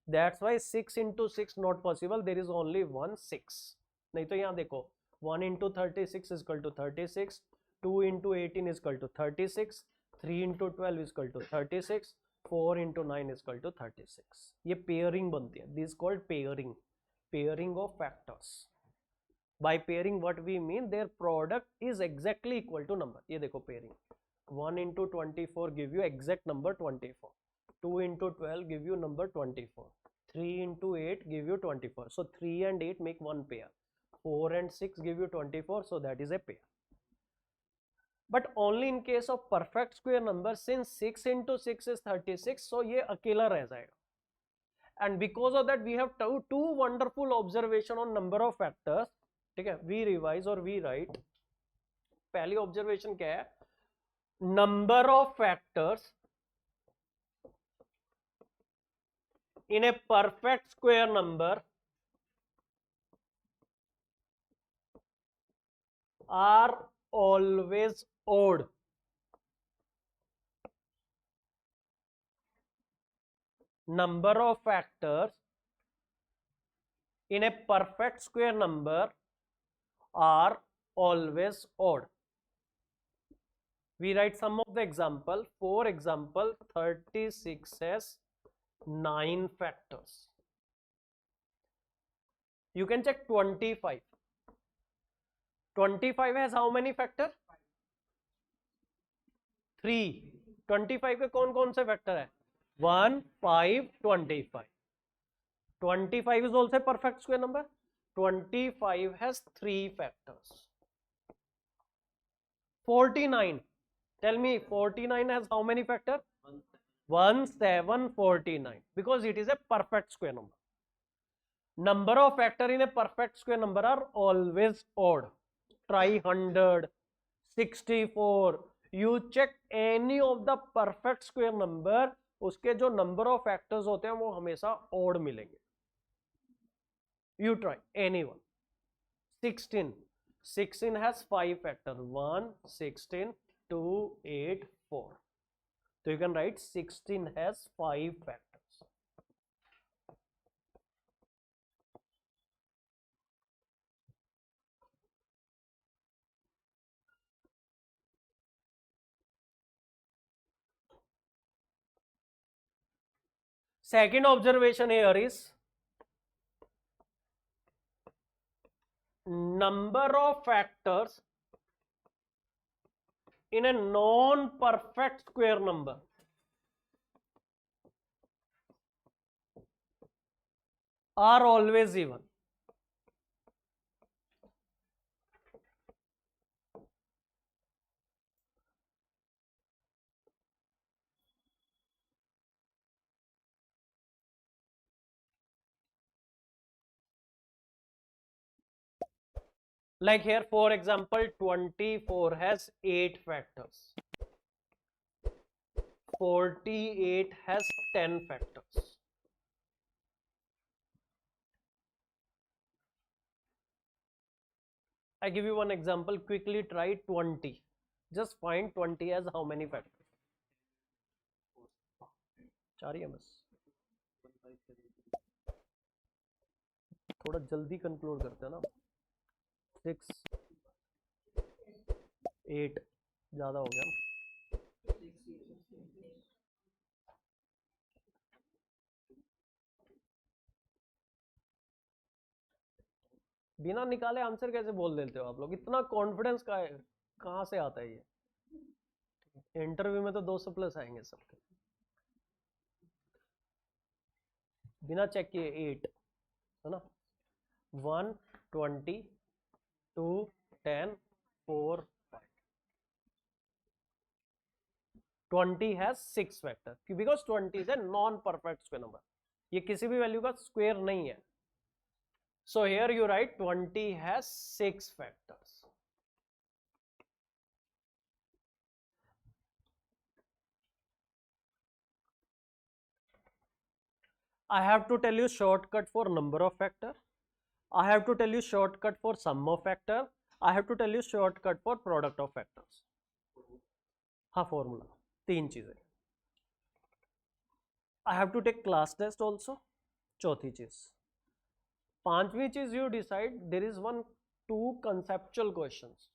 That's why 6 into 6 not possible. There is only one 6. नहीं तो यहाँ देखो 1 into 36 is equal to 36, 2 into 18 is equal to 36, 3 into 12 is equal to 36, 4 into 9 is equal to 36. ये pairing बनती है. This is called pairing. Pairing of factors. By pairing what we mean, their product is exactly equal to number. ये देखो pairing. 1 into 24 give you exact number 24. 2 into 12 give you number 24. 3 into 8 give you 24. So 3 and 8 make one pair. 4 and 6 give you 24. So that is a pair. But only in case of perfect square number, since 6 into 6 is 36, so ये अकेला रह जाएगा. And because of that we have two wonderful observation on number of factors. ठीक है, we revise or we write. पहली observation क्या है? Number of factors in a perfect square number are always odd. Number of factors in a perfect square number are always odd. We write some of the example. For example, 36 has 9 factors. You can check 25. 25 has how many factor? 3. 25 के कौन कौन से factor है? 1, 5, 25. 25 is also a perfect square number. 25 has 3 factors. 49. Tell me, 49 has how many factor? 1, 7, 49. Because it is a perfect square number. Number of factor in a perfect square number are always odd. Try 100, 64. You check any of the perfect square number, उसके जो number of factors होते हैं वो हमेशा odd मिलेंगे. You try anyone. 16. 16 has 5 factors. 1, 16, 2, 8, 4. So you can write 16 has 5 factors. Second observation here is number of factors in a non-perfect square number are always even. Like here, for example, 24 has 8 factors. 48 has 10 factors. I give you one example. Quickly try 20. Just find 20 has how many factors? 4 ही है बस. थोड़ा जल्दी conclude करते हैं ना. 6, 8 ज्यादा हो गया. बिना निकाले आंसर कैसे बोल देते हो आप लोग? इतना कॉन्फिडेंस कहाँ से आता है ये? इंटरव्यू में तो 200+ आएंगे सबके. बिना चेक किए 8 है ना. 1, 20, 2, 10, 4, 5. 20 has 6 factor because 20 is a non-perfect square number. ये किसी भी वैल्यू का स्क्वायर नहीं है. So here you write 20 has 6 factors. I have to tell you shortcut for number of factor. I have to tell you shortcut for sum of factor. I have to tell you shortcut for product of factors. हाँ formula 3 चीजें. I have to take class test also. चौथी चीज. पांचवी चीज you decide there is 2 conceptual questions.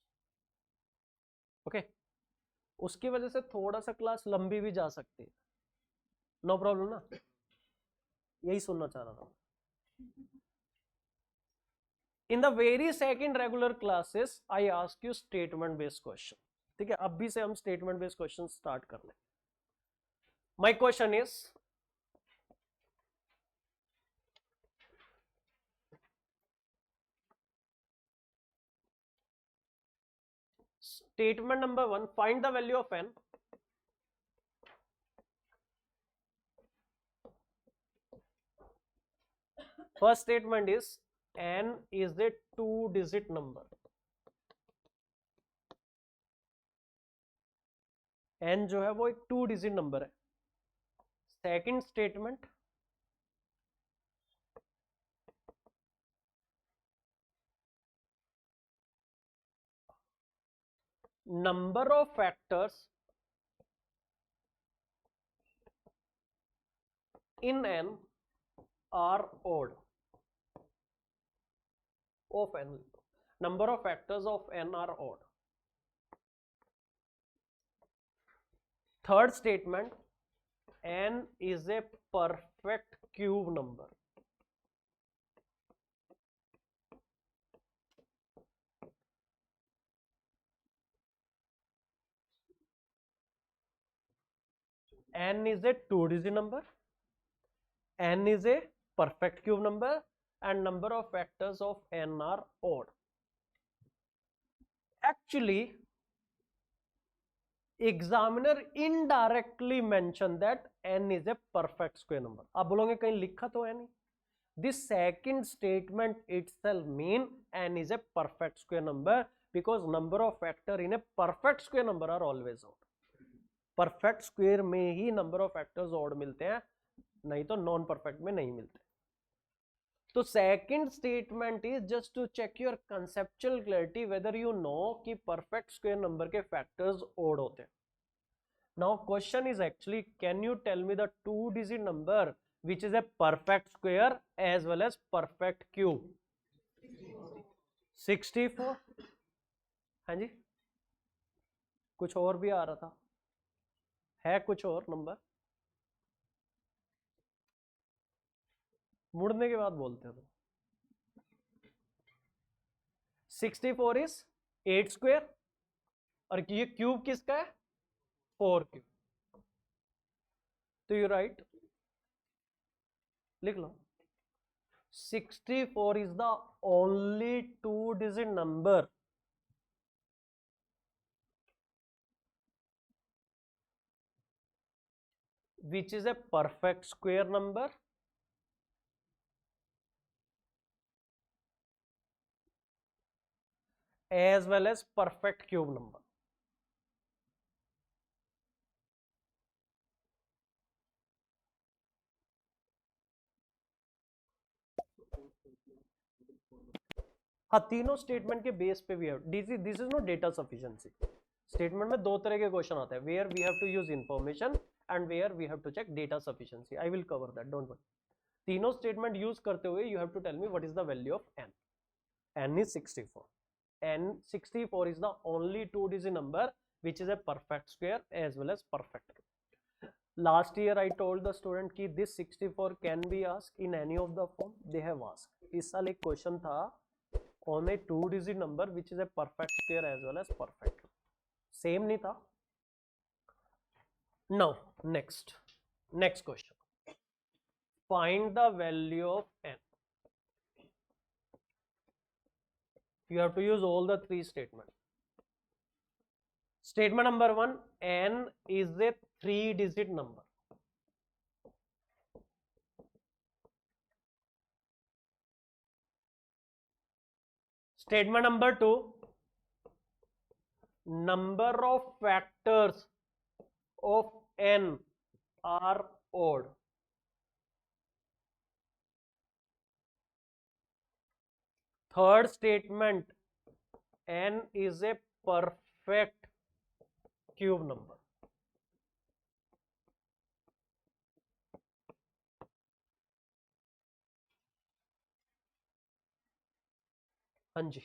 Okay. उसकी वजह से थोड़ा सा क्लास लंबी भी जा सकती है. नो प्रॉब्लम ना. यही सुनना चाह रहा था. In the very second regular classes, I ask you statement based question. ठीक है, अभी से हम statement based question start कर लें. My question is, Statement number 1, find the value of n. First statement is n is a 2-digit number. n जो है वो एक 2-digit नंबर है. Second statement, number of factors in n are odd. Of n, number of factors of n are odd. Third statement, n is a perfect cube number. n is a 2-digit number, n is a perfect cube number, and number of factors of n are odd. Actually, examiner indirectly mentioned that n is a perfect square number. आप बोलोगे कहीं लिखा तो है नहीं. This second statement itself mean n is a perfect square number because number of factor in a perfect square number are always odd. Perfect square में ही number of factors odd मिलते हैं, नहीं तो non perfect में नहीं मिलते. तो second statement is just to check your conceptual clarity whether you know कि perfect square number के factors odd होते हैं. Now question is actually, can you tell me the 2-digit number which is a perfect square as well as perfect cube? 64. हाँ जी, कुछ और भी आ रहा था, है कुछ और नंबर? मुड़ने के बाद बोलते हो. 64 इज 8 स्क्वायर और ये क्यूब किसका है? 4 क्यूब. तो यू राइट, लिख लो 64 is the only 2-digit number which is a perfect square number as well as perfect cube number. हाँ, तीनों स्टेटमेंट के बेस पे भी है. This is no data sufficiency. Statement में दो तरह के क्वेश्चन आते हैं, where we have to use information and where we have to check data sufficiency. I will cover that, don't worry. तीनों स्टेटमेंट यूज करते हुए you have to tell me what is the value of n. n is 64. n 64 is the only 2-digit number which is a perfect square as well as perfect. Last year I told the student कि this 64 can be asked in any of the form. They have asked. इस साल एक question था on a 2-digit number which is a perfect square as well as perfect. Same नहीं था. Now next question. Find the value of n. You have to use all the three statements. Statement number 1, n is a 3-digit number. Statement number 2, number of factors of n are odd. Third statement, n is a perfect cube number. हाँ जी,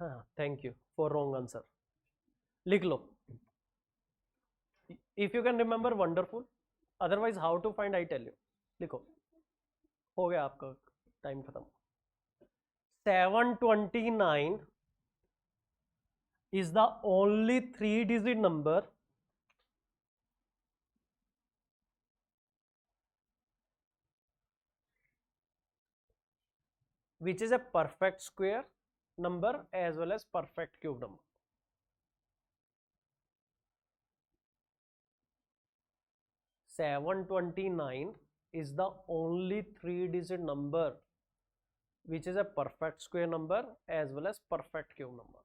हाँ, thank you for wrong answer. लिख लो if you can remember wonderful, otherwise how to find I tell you. लिखो, हो गया आपका time खत्म. 729 is the only 3-digit number which is a perfect square number as well as perfect cube number. Seven 29 is the only 3-digit number which is a perfect square number as well as perfect cube number.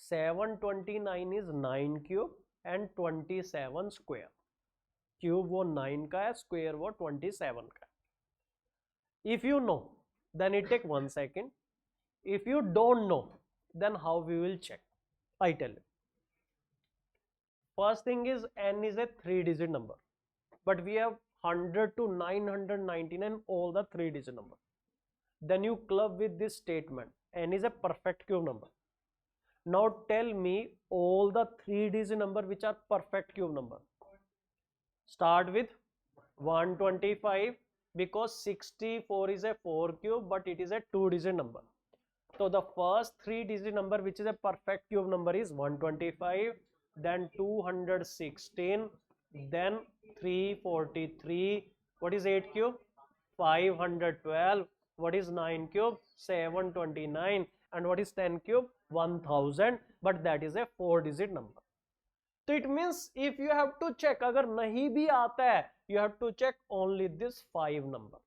729 is 9 cube and 27 square. Cube वो 9 का है, square वो 27 का है. If you know, then it take 1 second. If you don't know, then how we will check? I tell you. First thing is n is a 3-digit number, but we have 100 to 999 all the 3-digit number. Then you club with this statement, n is a perfect cube number. Now tell me all the 3-digit number which are perfect cube number. Start with 125 because 64 is a 4 cube but it is a 2-digit number. So the first 3-digit number which is a perfect cube number is 125, then 216, then 343. What is 8 cube? 512. What is 9 cube? 729. And what is 10 cube? 1000. But that is a 4-digit number. So it means if you have to check, अगर नहीं भी आता है, you have to check only this 5 number.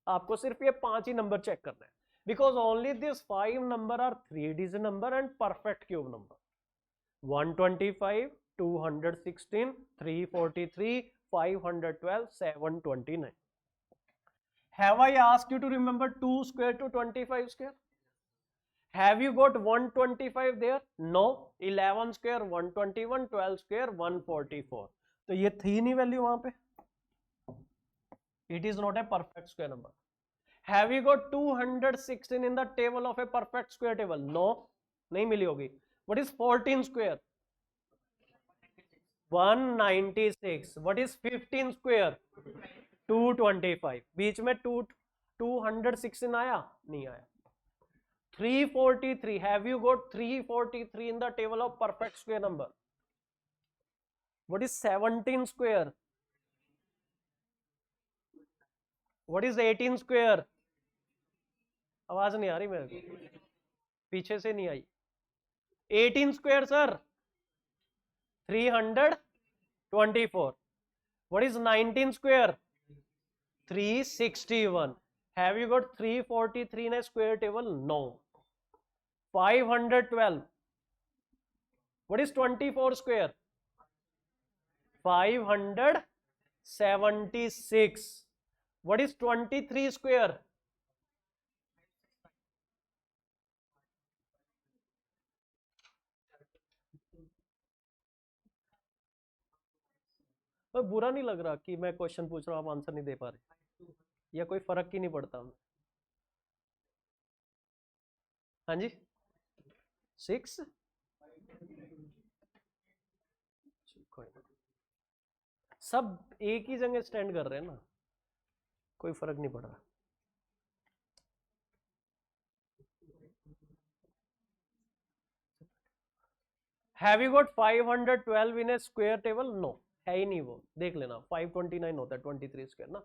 आपको सिर्फ ये 5 ही number check करना है, because only this 5 number are 3-digit number and perfect cube number. 125, 216, 343, 512, 729. Have I asked you to remember 2 square to 25 square? Have you got 125 there? No. 11 square 121, 12 square 144. तो ये थी नहीं value वहां पे. It is not a perfect square number. Have you got 216 in the table of a perfect square table? No. नहीं मिली होगी. What is 14 square? 196. What is 15 square? 225. बीच में 216 आया? नहीं आया. 343. Have you got 343 in the table of perfect square number? What is 17 square? What is 18 square? आवाज नहीं आ रही मेरे को, पीछे से नहीं आई. 18 square sir? 324. What is 19 square? 361. Have you got 343 in a square table? No. 512. What is 24 square? 576. What is 23 square? बुरा नहीं लग रहा कि मैं क्वेश्चन पूछ रहा हूं, आप आंसर नहीं दे पा रहे, या कोई फर्क ही नहीं पड़ता. हाँ जी, 6. सब एक ही जगह स्टैंड कर रहे हैं ना, कोई फर्क नहीं पड़ रहा. Have you got 512 in a square table? No, है ही नहीं वो, देख लेना. 529 होता है 23 स्क्वायर ना.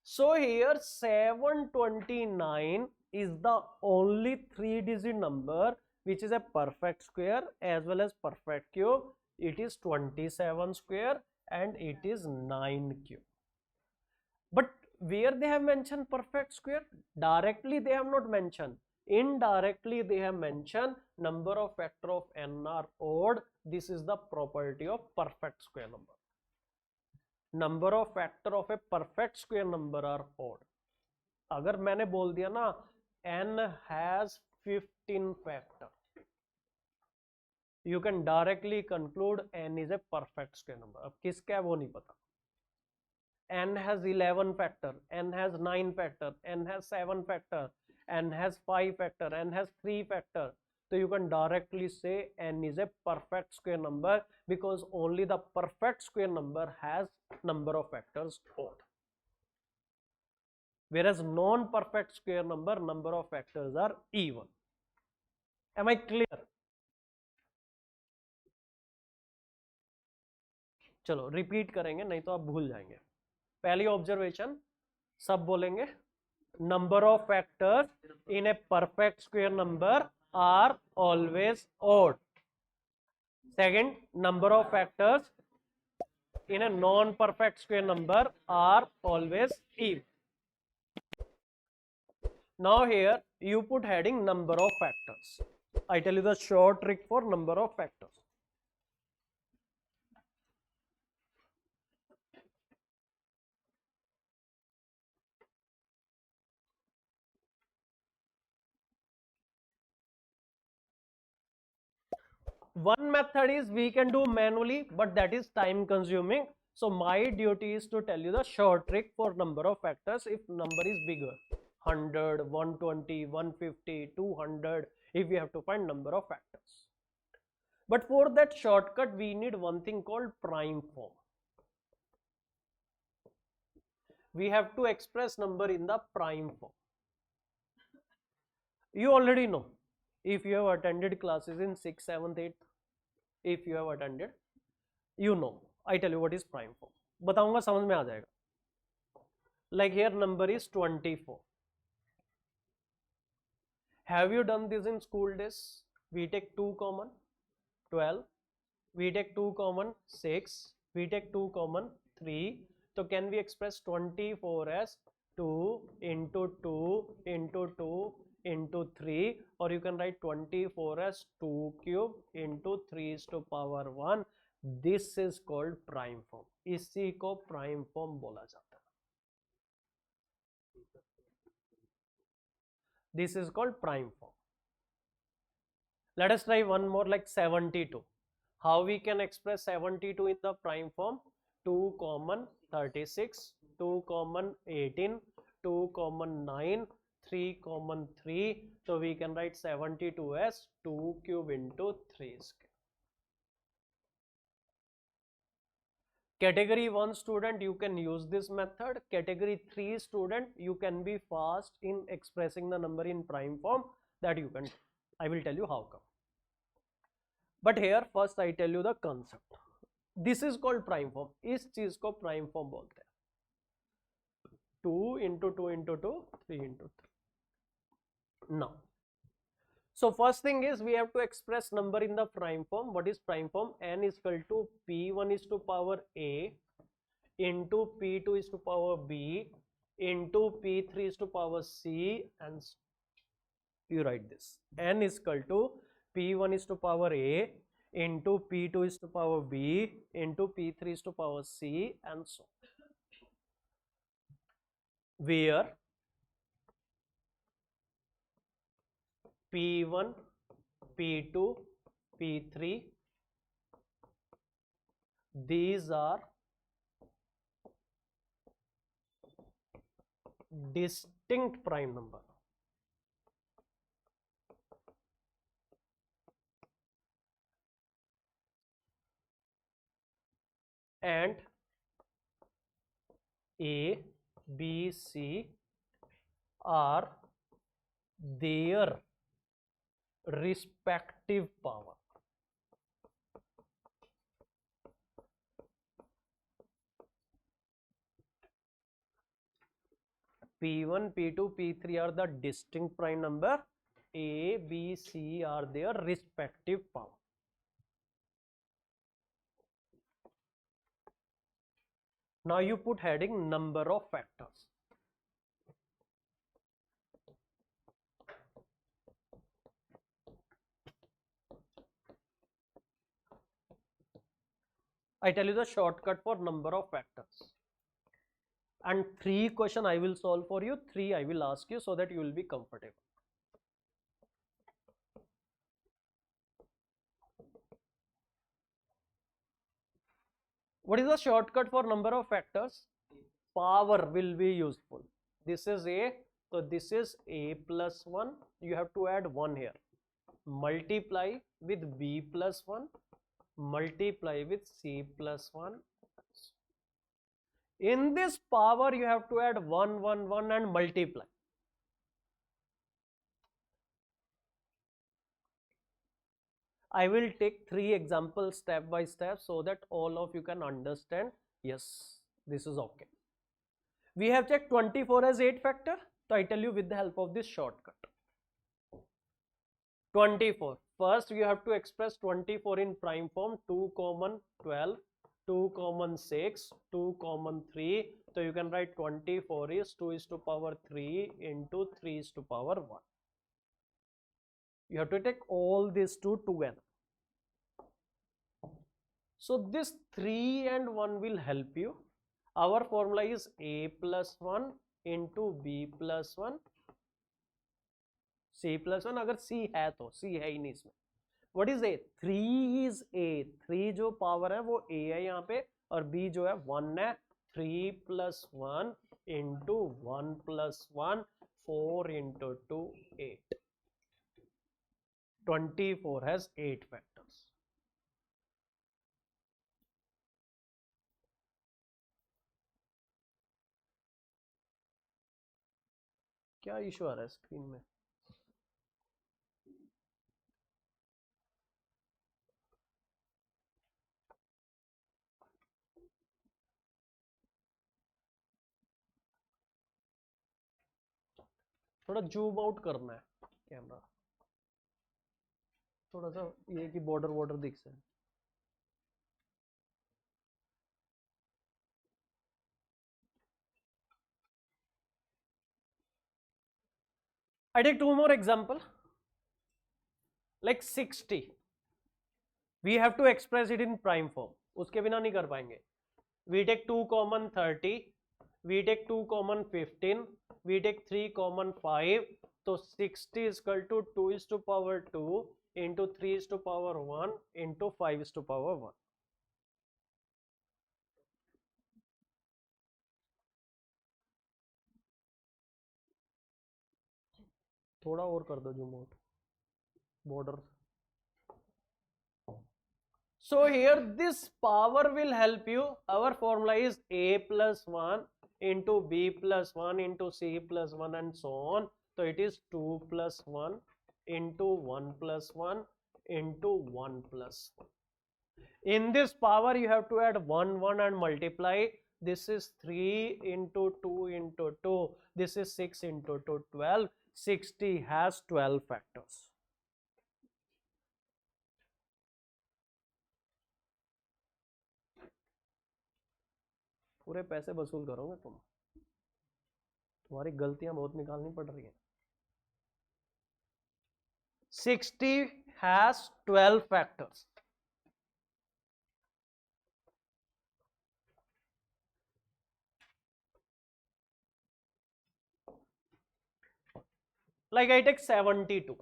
So here 729 is the only 3-digit number which is a perfect square as well as perfect cube. It is 27 square and it is 9 cube. But where they have mentioned perfect square? Directly they have not mentioned. Indirectly they have mentioned number of factor of n are odd. This is the property of perfect square number. Number of factor of a perfect square number are odd. अगर मैंने बोल दिया ना n has 15 factor, you can directly conclude n is a perfect square number. अब किसका है वो नहीं पता. n has 11 factor, n has 9 factor, n has 7 factor, n has 5 factor, n has 3 factor. So you can directly say n is a perfect square number because only the perfect square number has number of factors odd. Whereas non-perfect square number of factors are even. Am I clear? चलो repeat करेंगे नहीं तो आप भूल जाएंगे. पहली observation सब बोलेंगे. Number of factors in a perfect square number are always odd. Second, number of factors in a non-perfect square number are always even. Now here you put heading number of factors. I tell you the short trick for number of factors. One method is we can do manually, but that is time consuming. So my duty is to tell you the short trick for number of factors if number is bigger. 100, 120, 150, 200, if we have to find number of factors. But for that shortcut, we need one thing called prime form. We have to express number in the prime form. You already know. If you have attended classes in 6th, 7th, 8th, if you have attended, you know. I tell you what is prime form. बताऊंगा समझ में आ जाएगा. Like here number is 24. Have you done this in school days? We take 2 common, 12. We take 2 common, 6. We take 2 common, 3. So can we express 24 as 2 into 2 into 2 into 3, or you can write 24 as 2 cube into 3 is to power 1. This is called prime form. इसी को prime form बोला जाता है. This is called prime form. Let us try one more, like 72. How we can express 72 in the prime form? 2 common 36, 2 common 18, 2 common 9, 3 common 3. So we can write 72 as 2 cube into 3 square. Category 1 student, you can use this method. Category 3 student, you can be fast in expressing the number in prime form. That you can. I will tell you how come. But here first I tell you the concept. This is called prime form. इस चीज को prime form बोलते हैं. 2 into 2 into 2, 3 into 3. Now, so first thing is we have to express number in the prime form. What is prime form? N is equal to P1 is to power A into P2 is to power B into P3 is to power C, and you write this. N is equal to P1 is to power A into P2 is to power B into P3 is to power C, and so on. Where P1, P2, P3, these are distinct prime number. And A, B, C are their respective power. P1, P2, P3 are the distinct prime number. A, B, C are their respective power. Now you put heading number of factors. I tell you the shortcut for number of factors. And 3 question I will solve for you, 3 I will ask you so that you will be comfortable. What is the shortcut for number of factors? Power will be useful. This is A, so this is A plus 1. You have to add 1 here. multiply with b plus 1 multiply with c plus 1. In this power you have to add 1 1 1 and multiply. I will take 3 examples step by step so that all of you can understand. Yes, this is okay. We have checked 24 as 8 factor. So I tell you with the help of this shortcut. 24. First you have to express 24 in prime form. 2 common 12, 2 common 6, 2 common 3. So you can write 24 is 2 is to power 3 into 3 is to power 1. You have to take all these two together. So this 3 and 1 will help you. Our formula is a plus 1 into b plus 1 c plus 1. अगर c है तो c है ही नहीं इसमें. What is a? 3 is a. 3 जो power है वो a है यहाँ पे और b जो है 1 है. 3 plus 1 into 1 plus 1 4 into 2 8. 24 has 8 factors. क्या इशू आ रहा है स्क्रीन में? थोड़ा जूम आउट करना है कैमरा, थोड़ा सा ये कि बॉर्डर दिख से. I take 2 more example. Like 60. We have to express it in prime form. उसके बिना नहीं कर पाएंगे. We take 2 common 30. We take 2 common 15. We take 3 common 5. So 60 is equal to 2 is to power 2 into 3 is to power 1 into 5 is to power 1. थोड़ा और कर दो zoom out border. So here this power will help you. Our formula is a plus 1 into b plus 1 into c plus 1 and so on. So it is 2 plus 1 into 1 plus 1 into 1 plus 1. In this power you have to add 1 1 and multiply. This is 3 into 2 into 2. This is 6 into 2 12. 60 has 12 factors. पूरे पैसे वसूल करोगे तुम. तुम्हारी गलतियां बहुत निकालनी पड़ रही है. 60 has 12 factors. Like I take 72.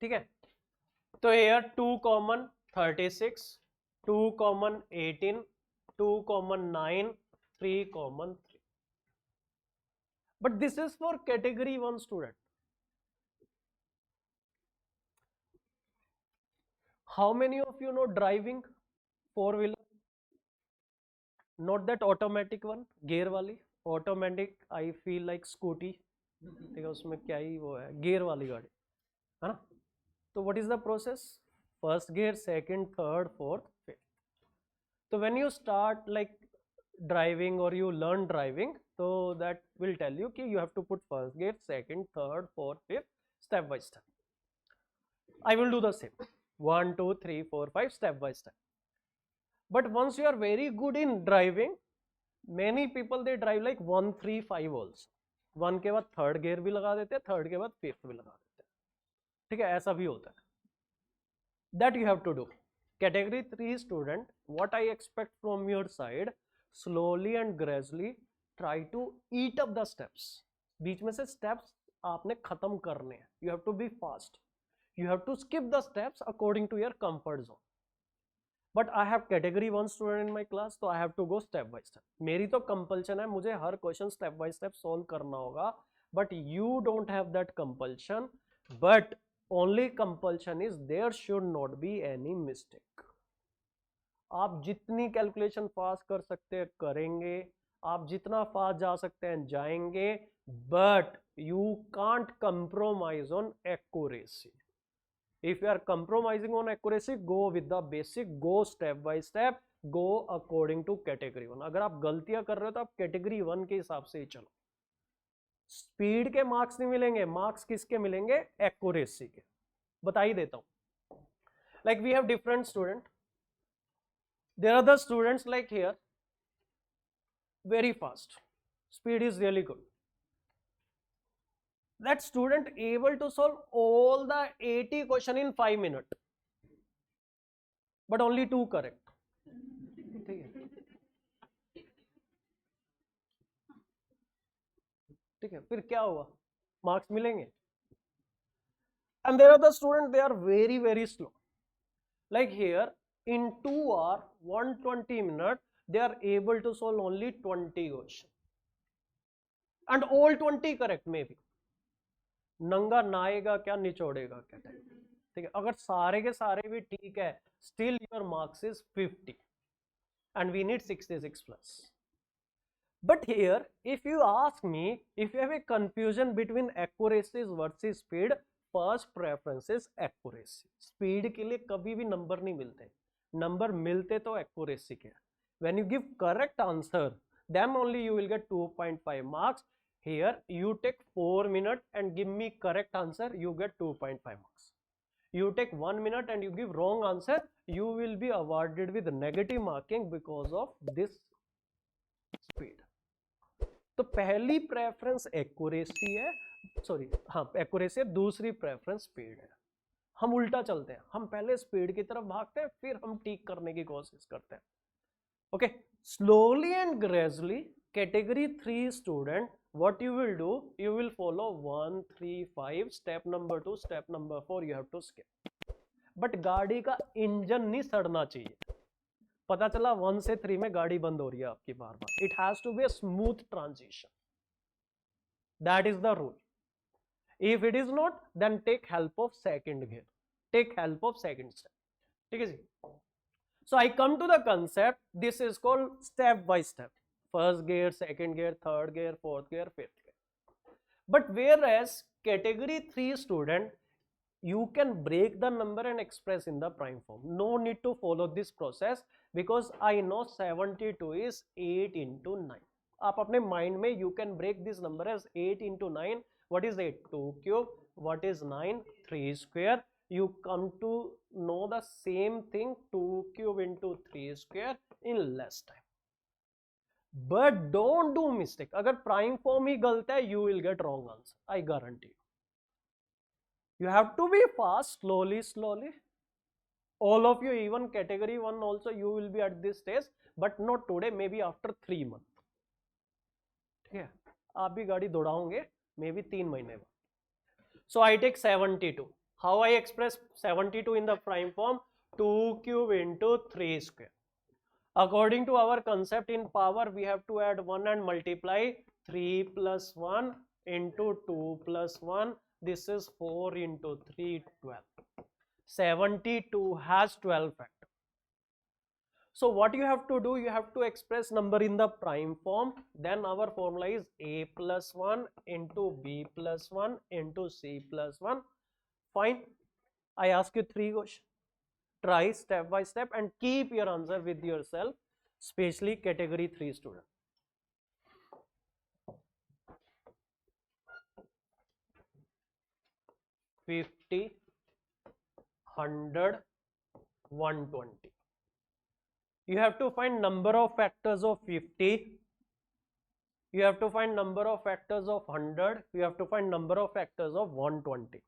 ठीक है. तो here 2 common 36, 2 common 18, 2 common 9, 3 common 3. But this is for category 1 student. How many of you know driving 4-wheeler? Not that automatic one, gear वाली. Automatic I feel like scooty. ठीक है, उसमें क्या ही वो है, gear वाली गाड़ी है ना. तो what is the process? First gear, second, third, fourth, fifth. So when you start like driving or you learn driving, so that will tell you कि you have to put first gear, second, third, fourth, fifth, step by step. I will do the same. 1 2 3 4 5 step by step. But once you are very good in driving, many people they drive like 1 3 5 also. 1 के बाद third gear भी लगा देते हैं, third के बाद fifth भी लगा देते हैं. ठीक है, ऐसा भी होता है. That you have to do. Category 3 student, what I expect from your side, slowly and gradually try to eat up the steps. बीच में से steps आपने खत्म करने हैं. You have to be fast. You have to skip the steps according to your comfort zone. But I have category 1 student in my class, so I have to go step by step. मेरी तो compulsion है, मुझे हर question step by step solve करना होगा. But you don't have that compulsion. But only compulsion is there should not be any mistake. आप जितनी calculation fast कर सकते हैं करेंगे, आप जितना फास्ट जा सकते हैं जाएंगे, but you can't compromise on accuracy. If you are compromising on accuracy, go with the basic, go step by step, go according to category 1. अगर आप गलतियां कर रहे हो तो आप कैटेगरी 1 के हिसाब से ही चलो. स्पीड के मार्क्स नहीं मिलेंगे, मार्क्स किसके मिलेंगे? एक्यूरेसी के. बता ही देता हूं. Like we have different student. There are the students like here very fast, speed is really good. That student able to solve all the 80 question in 5 minutes, but only 2 correct. ठीक है, फिर क्या हुआ? मार्क्स मिलेंगे. And there are the students, they are very very slow. Like here, in 2 hours 120 minutes, they are able to solve only 20 questions, and all 20 correct maybe. नंगा नाएगा क्या, निचोड़ेगा क्या type. ठीक है, अगर सारे के सारे भी ठीक है, still your marks is 50 and we need 66 plus. But here if you ask me, if you have a confusion between accuracy versus speed, first preference is accuracy. Speed के लिए कभी भी नंबर नहीं मिलते, नंबर मिलते तो एक्यूरेसी के. When you give correct answer, then only you will get 2.5 marks. Here you take 4 minutes and give me correct answer, you get 2.5 marks. You take 1 minute and you give wrong answer, you will be awarded with negative marking because of this speed. तो पहली preference accuracy है, sorry हाँ accuracy है, दूसरी preference speed है. हम उल्टा चलते हैं, हम पहले स्पीड की तरफ भागते हैं, फिर हम ठीक करने की कोशिश करते हैं. Okay, slowly and gradually, category 3 student, what you will do, you will follow 1 3 5, step number 2, step number 4 you have to skip. but गाड़ी का इंजन नहीं सड़ना चाहिए. पता चला 1 से 3 में गाड़ी बंद हो रही है आपकी बार बार. it has to be a smooth transition, that is the rule. if it is not, then take help of second gear, take help of second step. ठीक है जी. So I come to the concept, this is called step by step. First gear, second gear, third gear, fourth gear, fifth gear. But whereas category 3 student, you can break the number and express in the prime form. No need to follow this process because I know 72 is 8 into 9. आप अपने mind में you can break this number as 8 into 9. What is 8? 2 cube. What is 9? 3 square. You come to know the same thing, 2 cube into 3 square in less time. But don't do mistake. अगर prime form ही गलत है, you will get wrong answer. I guarantee you. You have to be fast, slowly. All of you, even category 1 also, you will be at this stage, but not today, maybe after 3 months. ठीक है, आप भी गाड़ी दौड़ाओगे maybe 3 महीने बाद. So I take 72. How I express 72 in the prime form? 2 cube into 3 square. According to our concept in power, we have to add 1 and multiply 3 plus 1 into 2 plus 1. This is 4 into 3, 12. 72 has 12 factors. So what you have to do, you have to express number in the prime form. Then our formula is a plus 1 into b plus 1 into c plus 1. Fine. I ask you 3 questions. Try step by step and keep your answer with yourself, especially category 3 student. $50, $100, $120. You have to find number of factors of 50. You have to find number of factors of 100. You have to find number of factors of 120.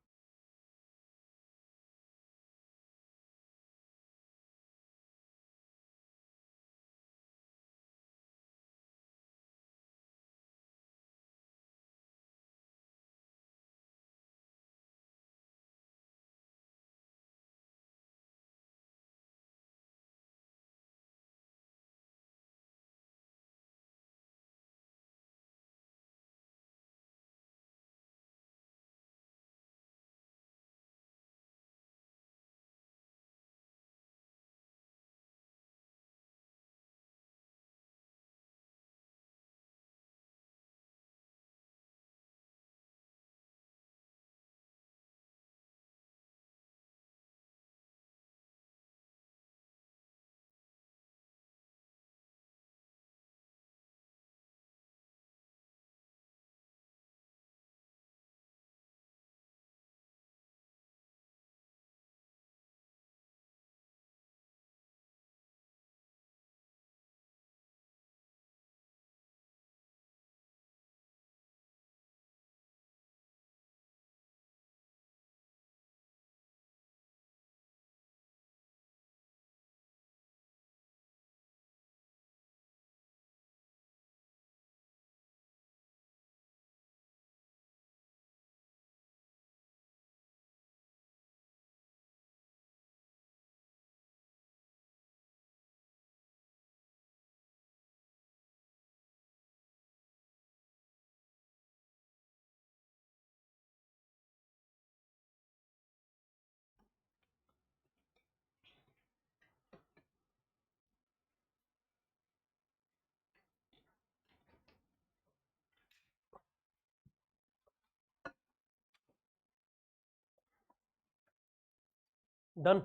Done.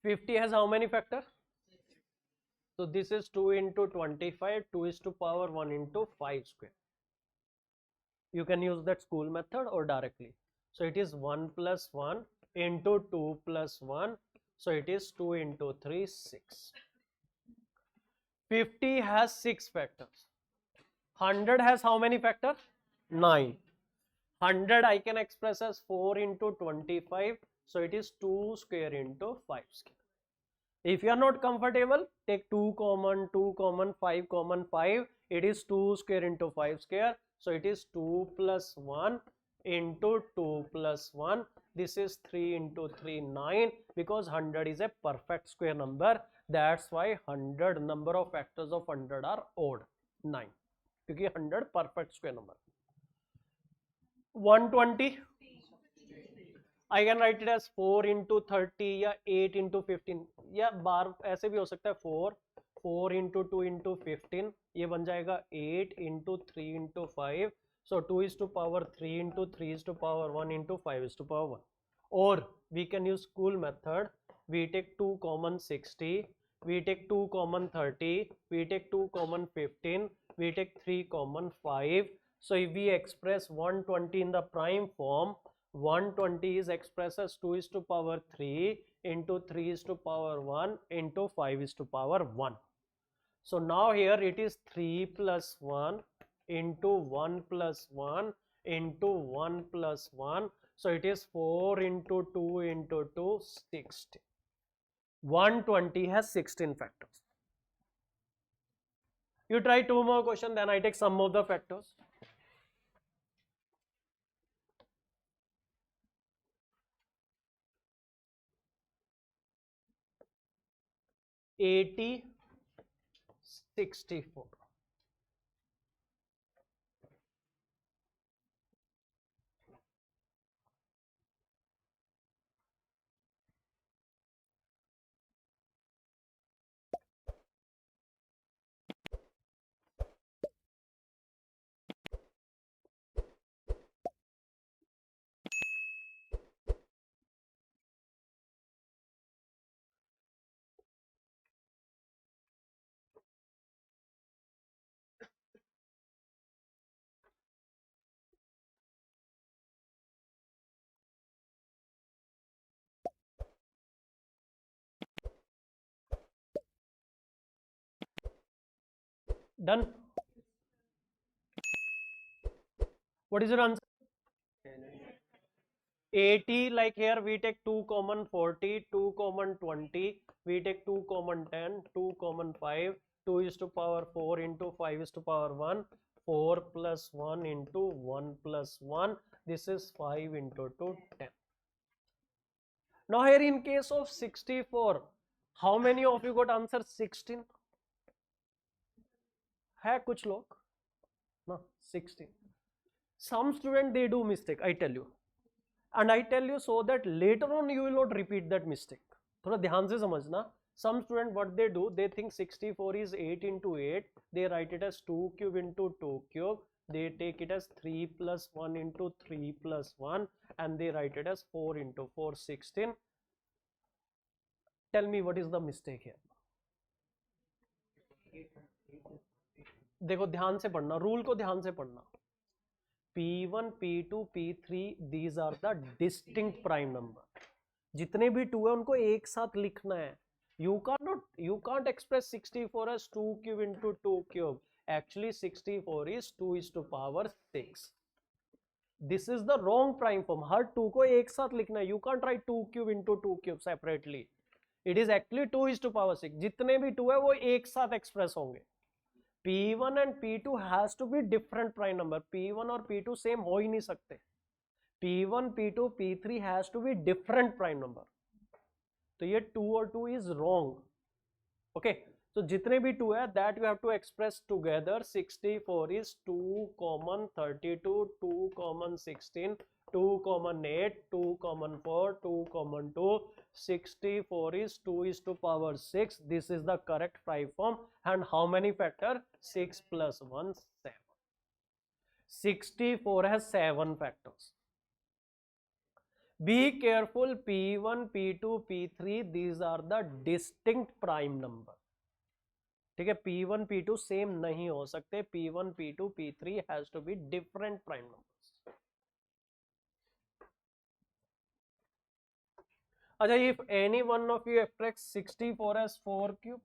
50 has how many factor? So this is 2 into 25, 2 is to power 1 into 5 square. You can use that school method or directly. So it is 1 plus 1 into 2 plus 1. So it is 2 into 3, 6. 50 has 6 factors. 100 has how many factors? 9. 100 I can express as 4 into 25. So it is 2 square into 5 square. If you are not comfortable, take 2 common, 2 common, 5 common, 5. It is 2 square into 5 square. So it is 2 plus 1 into 2 plus 1. This is 3 into 3, 9. Because 100 is a perfect square number. That's why 100 number of factors of 100 are odd, 9. Because 100 perfect square number. 120. I can write it as 4 into 30 या 8 into 15 या बार ऐसे भी हो सकता है 4 into 2 into 15 ये बन जाएगा 8 into 3 into 5 so 2 is to power 3 into 3 is to power 1 into 5 is to power 1 or we can use school method. We take 2 common 60, we take 2 common 30, we take 2 common 15, we take 3 common 5. So if we express 120 in the prime form, 120 is expressed as 2 is to power 3 into 3 is to power 1 into 5 is to power 1. So now here it is 3 plus 1 into 1 plus 1 into 1 plus 1. So it is 4 into 2 into 2, 16. 120 has 16 factors. You try 2 more questions, then I take some of the factors. 80, 64. Done. What is your answer? 80, like here we take 2 common 40, 2 common 20, we take 2 common 10, 2 common 5, 2 is to power 4 into 5 is to power 1, 4 plus 1 into 1 plus 1, this is 5 into 2, 10. Now here in case of 64, how many of you got answer 16? है कुछ लोग ना 16. Some student they do mistake, I tell you, and I tell you so that later on you will not repeat that mistake. थोड़ा ध्यान से समझना. Some student what they do, they think 64 is 8 into 8, they write it as 2 cube into 2 cube, they take it as 3 plus 1 into 3 plus 1 and they write it as 4 into 4, 16. Tell me what is the mistake here. देखो ध्यान से पढ़ना, rule को ध्यान से पढ़ना. P1, P2, P3 these are the distinct prime number. जितने भी 2 है उनको एक साथ लिखना है. You can't express 64 as 2 cube into 2 cube. Actually 64 is 2 is to power 6. This is the wrong prime form. हर 2 को एक साथ लिखना है. You can't write 2 cube into 2 cube separately. It is actually 2 is to power 6. जितने भी 2 है वो एक साथ एक्सप्रेस होंगे. P1 and P2 has to be different prime number. P1 और P2 same हो ही नहीं सकते. P1, P2, P3 has to be different prime number. तो ये 2 और 2 is wrong. Okay. So जितने भी 2 है that you have to express together. 64 is 2 common 32, 2 common 16, 2 common 8, 2 common 4, 2 common 2. 64 is 2 is to power 6. This is the correct prime form. And how many factor? 6 plus 1, 7. 64 has 7 factors. Be careful, P1, P2, P3, these are the distinct prime number. ठीक है, P1, P2 same नहीं हो सकते, P1, P2, P3 has to be different prime numbers. अच्छा, if any one of you extracts 64 as 4 cube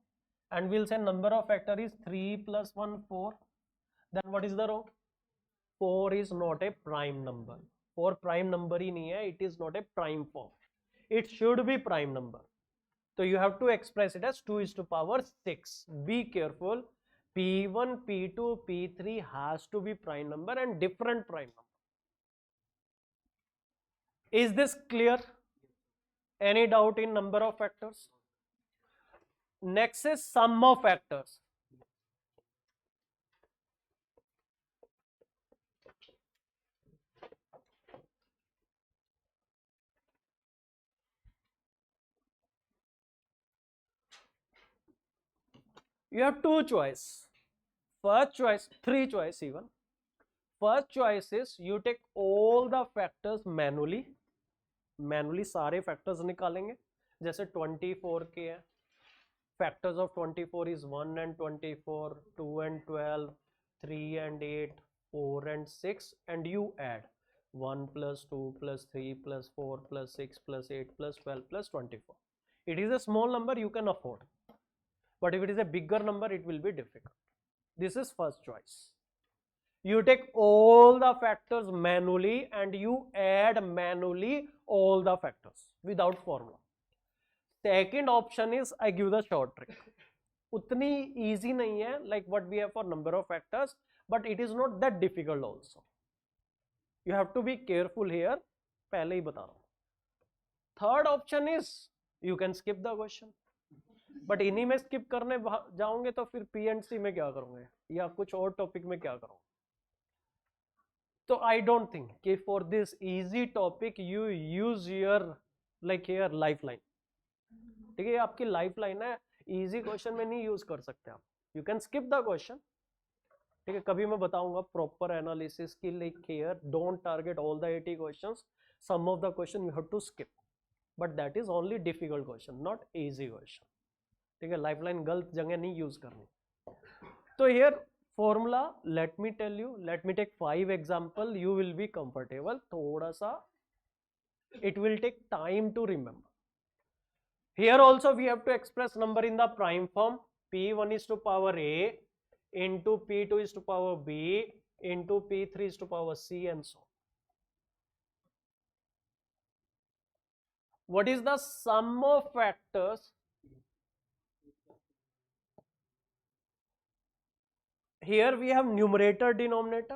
and we'll say number of factor is 3 plus 1, 4, then what is the row? 4 is not a prime number. 4 prime number ही नहीं है, it is not a prime form. It should be prime number. So you have to express it as 2 is to power 6. Be careful. P1, P2, P3 has to be prime number and different prime number. Is this clear? Any doubt in number of factors? Next is sum of factors. You have two choice. First choice, three choice even. First choice is you take all the factors manually. Manually सारे factors निकालेंगे, जैसे 24 के हैं, factors of 24 is 1 and 24, 2 and 12, 3 and 8, 4 and 6, and you add 1 plus 2 plus 3 plus 4 plus 6 plus 8 plus 12 plus 24. It is a small number, you can afford, but if it is a bigger number it will be difficult. This is first choice. You take all the factors manually and you add manually all the factors without formula. Second option is I give the short trick. Utni easy nahi hai like what we have for number of factors, but it is not that difficult also. You have to be careful here. पहले ही बता रहा हूँ. Third option is you can skip the question. But इन्हीं में skip करने जाओगे तो फिर पीएनसी में क्या करोगे या कुछ और टॉपिक में क्या करोगे. तो आई डोंट थिंक कि for this easy topic you use your like here lifeline. ठीक है, आपकी लाइफलाइन है, इजी क्वेश्चन में नहीं यूज कर सकते आप. You can skip the question. ठीक है, कभी मैं बताऊंगा प्रॉपर एनालिसिस की, like here don't target all the 80 questions. Some of the question you have to skip, but that is only difficult question, not easy question. ठीक है, lifeline गलत जगह नहीं यूज करनी. तो here formula, let me tell you, let me take 5 example, you will be comfortable. थोड़ा सा it will take time to remember. Here also we have to express number in the prime form. P1 is to power A into P2 is to power B into P3 is to power C and so on. What is the sum of factors? Here we have numerator, denominator.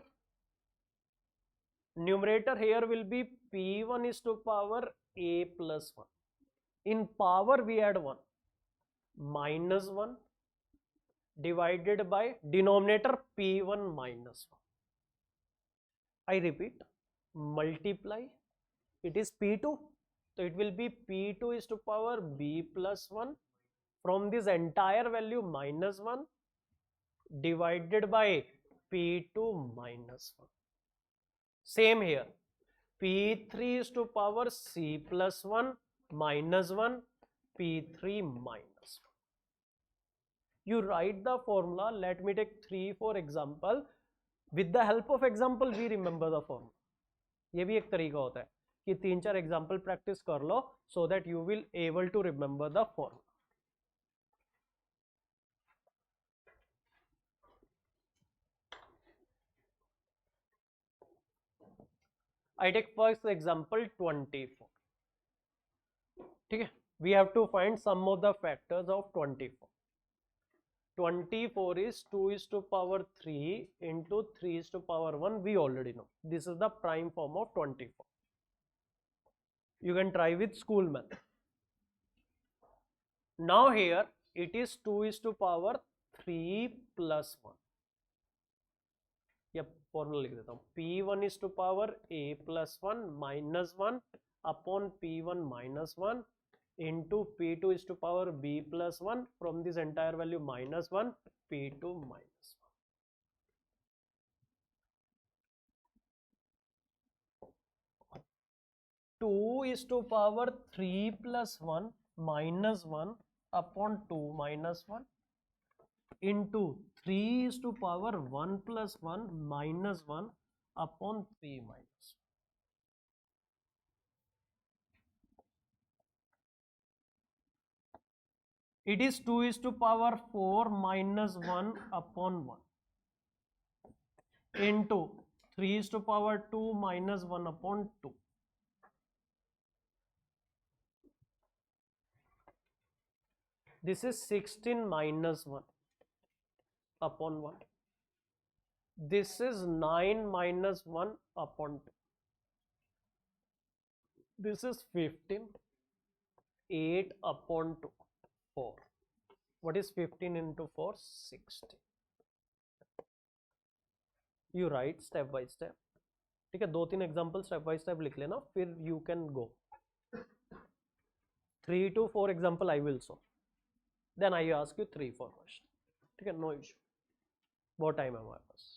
Numerator here will be P1 is to power A plus 1. In power we add 1. Minus 1 divided by denominator P1 minus 1. I repeat, multiply. It is P2. So it will be P2 is to power B plus 1. From this entire value minus 1. Divided by P2 minus 1. Same here. P3 is to power C plus 1 minus 1, P3 minus 1. You write the formula. Let me take 3-4 example. With the help of example, we remember the formula. ये भी एक तरीका होता है कि 3-4 example practice कर लो, so that you will able to remember the formula. I take first example 24. ठीक है, we have to find sum of the factors of 24. 24 is 2 is to power 3 into 3 is to power 1. We already know. This is the prime form of 24. You can try with school method. Now here it is 2 is to power 3 plus 1. या formula लिख देता हूँ. P1 is to power A plus 1 minus 1 upon P1 minus 1 into P2 is to power B plus 1. From this entire value minus 1, P2 minus 1. 2 is to power 3 plus 1 minus 1 upon 2 minus 1 into 3 is to power 1 plus 1 minus 1 upon 3 minus 1. It is 2 is to power 4 minus 1 upon 1 into 3 is to power 2 minus 1 upon 2. This is 16 minus 1 upon 1. This is 9 minus 1 upon 2. This is 15, 8 upon 2, 4. What is 15 into 4? 60. You write step by step. ठीक है, 2-3 example step by step लिख लेना, फिर you can go. 3 to 4 example I will show, then I ask you 3-4 question. ठीक है, no issue, बहुत time है हमारे पास.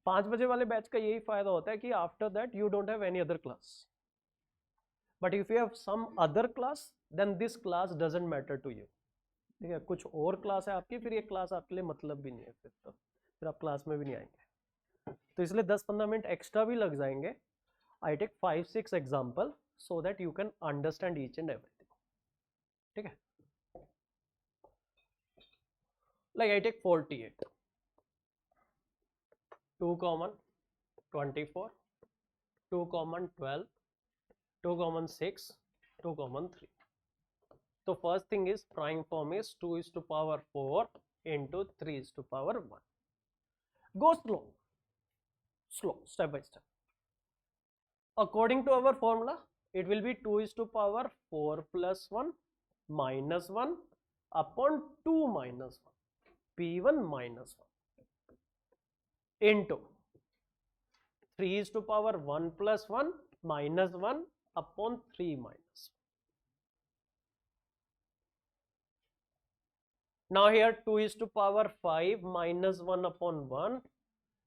पाँच बजे वाले बैच का यही फायदा होता है कि after that you don't have any other class. But if you have some other class then this class doesn't matter to you. ठीक है, कुछ और क्लास है आपकी, फिर ये क्लास आपके लिए मतलब भी नहीं है, फिर आप क्लास में भी नहीं आएंगे. तो इसलिए 10-15 मिनट एक्स्ट्रा भी लग जाएंगे. I take 5-6 example so that you can understand each and everything. ठीक है, like I take 48, 2 common 24, 2 common 12, 2 common 6, 2 common 3. So first thing is prime form is 2 is to power 4 into 3 is to power 1. Go slow, step by step. According to our formula, it will be 2 is to power 4 plus 1 minus 1 upon 2 minus 1, P1 minus 1 into 3 is to power 1 plus 1 minus 1 upon 3 minus 1. Now here 2 is to power 5 minus 1 upon 1.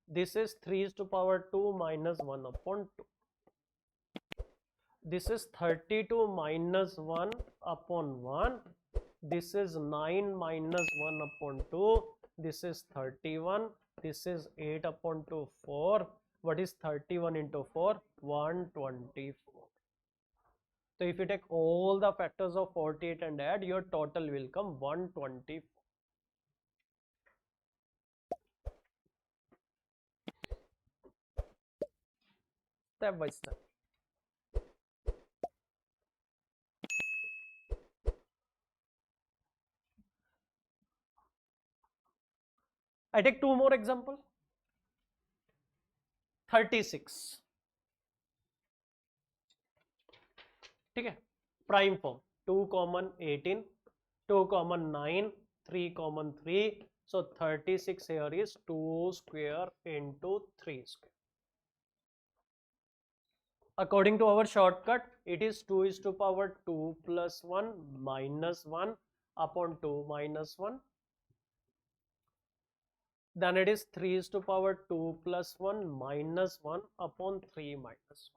This is 3 is to power 2 minus 1 upon 2. This is 32 minus 1 upon 1. This is 9 minus 1 upon 2. This is 31. This is 8 upon 2, 4. What is 31 into 4? 124. So if you take all the factors of 48 and add, your total will come 124. Step by step. I take two more example. 36. ठीक है, prime form 2 common 18, 2 common 9, 3 common 3. So 36 here is 2 square into 3 square. According to our shortcut, it is 2 is to power 2 plus 1 minus 1 upon 2 minus 1. Then it is 3 is to power 2 plus 1 minus 1 upon 3 minus 1.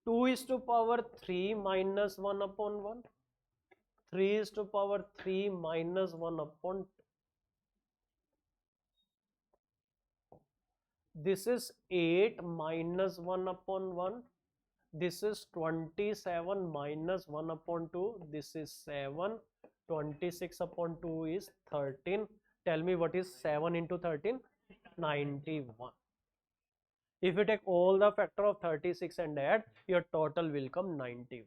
Two is to power 3 minus 1 upon 1. 3 is to power 3 minus 1 upon 2. This is 8 minus 1 upon 1. This is 27 minus 1 upon 2. This is 7. 26 upon 2 is 13. Tell me what is 7 into 13? 91. If you take all the factor of 36 and add, your total will come 91.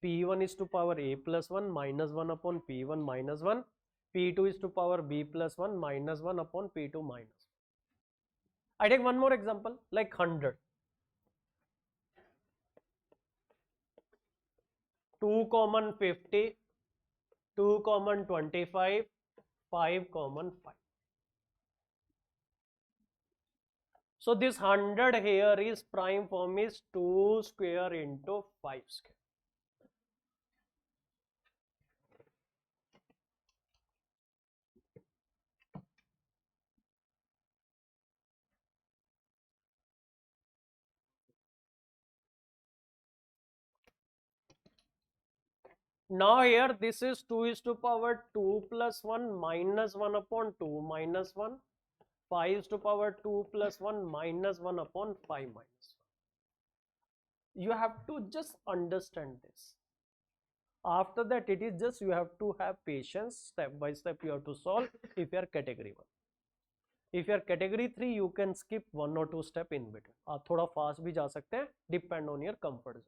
P1 is to power a plus 1 minus 1 upon P1 minus 1. P2 is to power b plus 1 minus 1 upon P2 minus 1. I take one more example like 100. 2 common 50, 2 common 25, 5 common 5. So this 100 here is prime form is 2 square into 5 square. Now here this is 2 is to power 2 plus 1 minus 1 upon 2 minus 1. 5 is to power 2 plus 1 minus 1 upon 5 minus 1. You have to just understand this. After that it is just you have to have patience, step by step you have to solve if you are category 1. If you are category 3 you can skip 1 or 2 step in between. आप थोड़ा fast भी जा सकते हैं, depend on your comfort zone.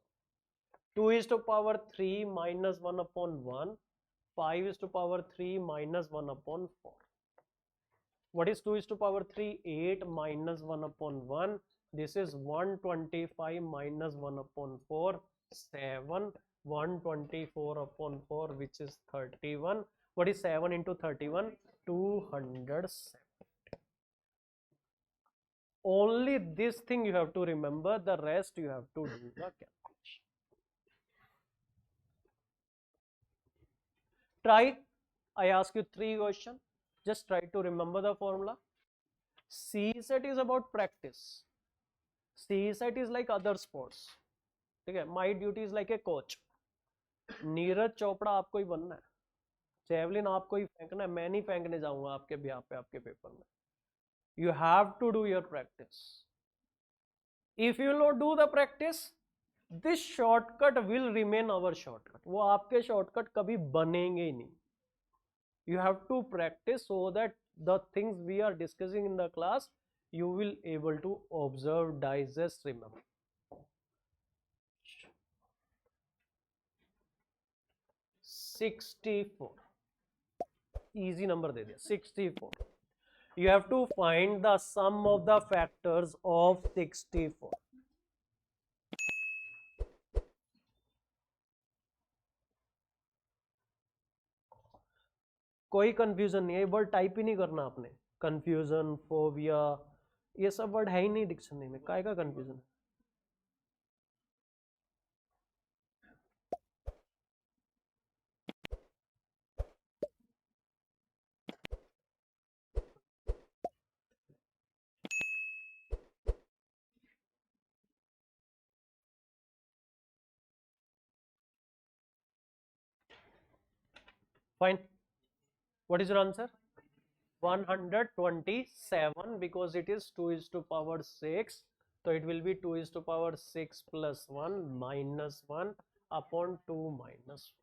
2 is to power 3 minus 1 upon 1. 5 is to power 3 minus 1 upon 4. What is 2 is to power 3? 8 minus 1 upon 1. This is 125 minus 1 upon 4. 7. 124 upon 4, which is 31. What is 7 into 31? 207. Only this thing you have to remember, the rest you have to do the calculation. Try, I ask you 3 questions. Just try to remember the formula. CSAT is about practice. CSAT is like other sports. ठीक है, my duty is like a coach. Neeraj Chopra आपको ही बनना है, javelin आपको ही फेंकना है, मैं नहीं फेंकने जाऊंगा आपके बिहाफ पे आपके पेपर में. You have to do your practice. If you will not do the practice, this shortcut will remain our shortcut. वो आपके shortcut कभी बनेंगे ही नहीं. You have to practice so that the things we are discussing in the class you will able to observe, digest, remember. 64. Easy number दे दिया 64. You have to find the sum of the factors of 64. कोई confusion नहीं है, word type ही नहीं करना आपने. Confusion, phobia, ये सब word है ही नहीं डिक्शनरी में, काय का कंफ्यूजन है. Fine. What is your answer? 127, because it is 2 is to power 6. So it will be 2 is to power 6 plus 1 minus 1 upon 2 minus 1.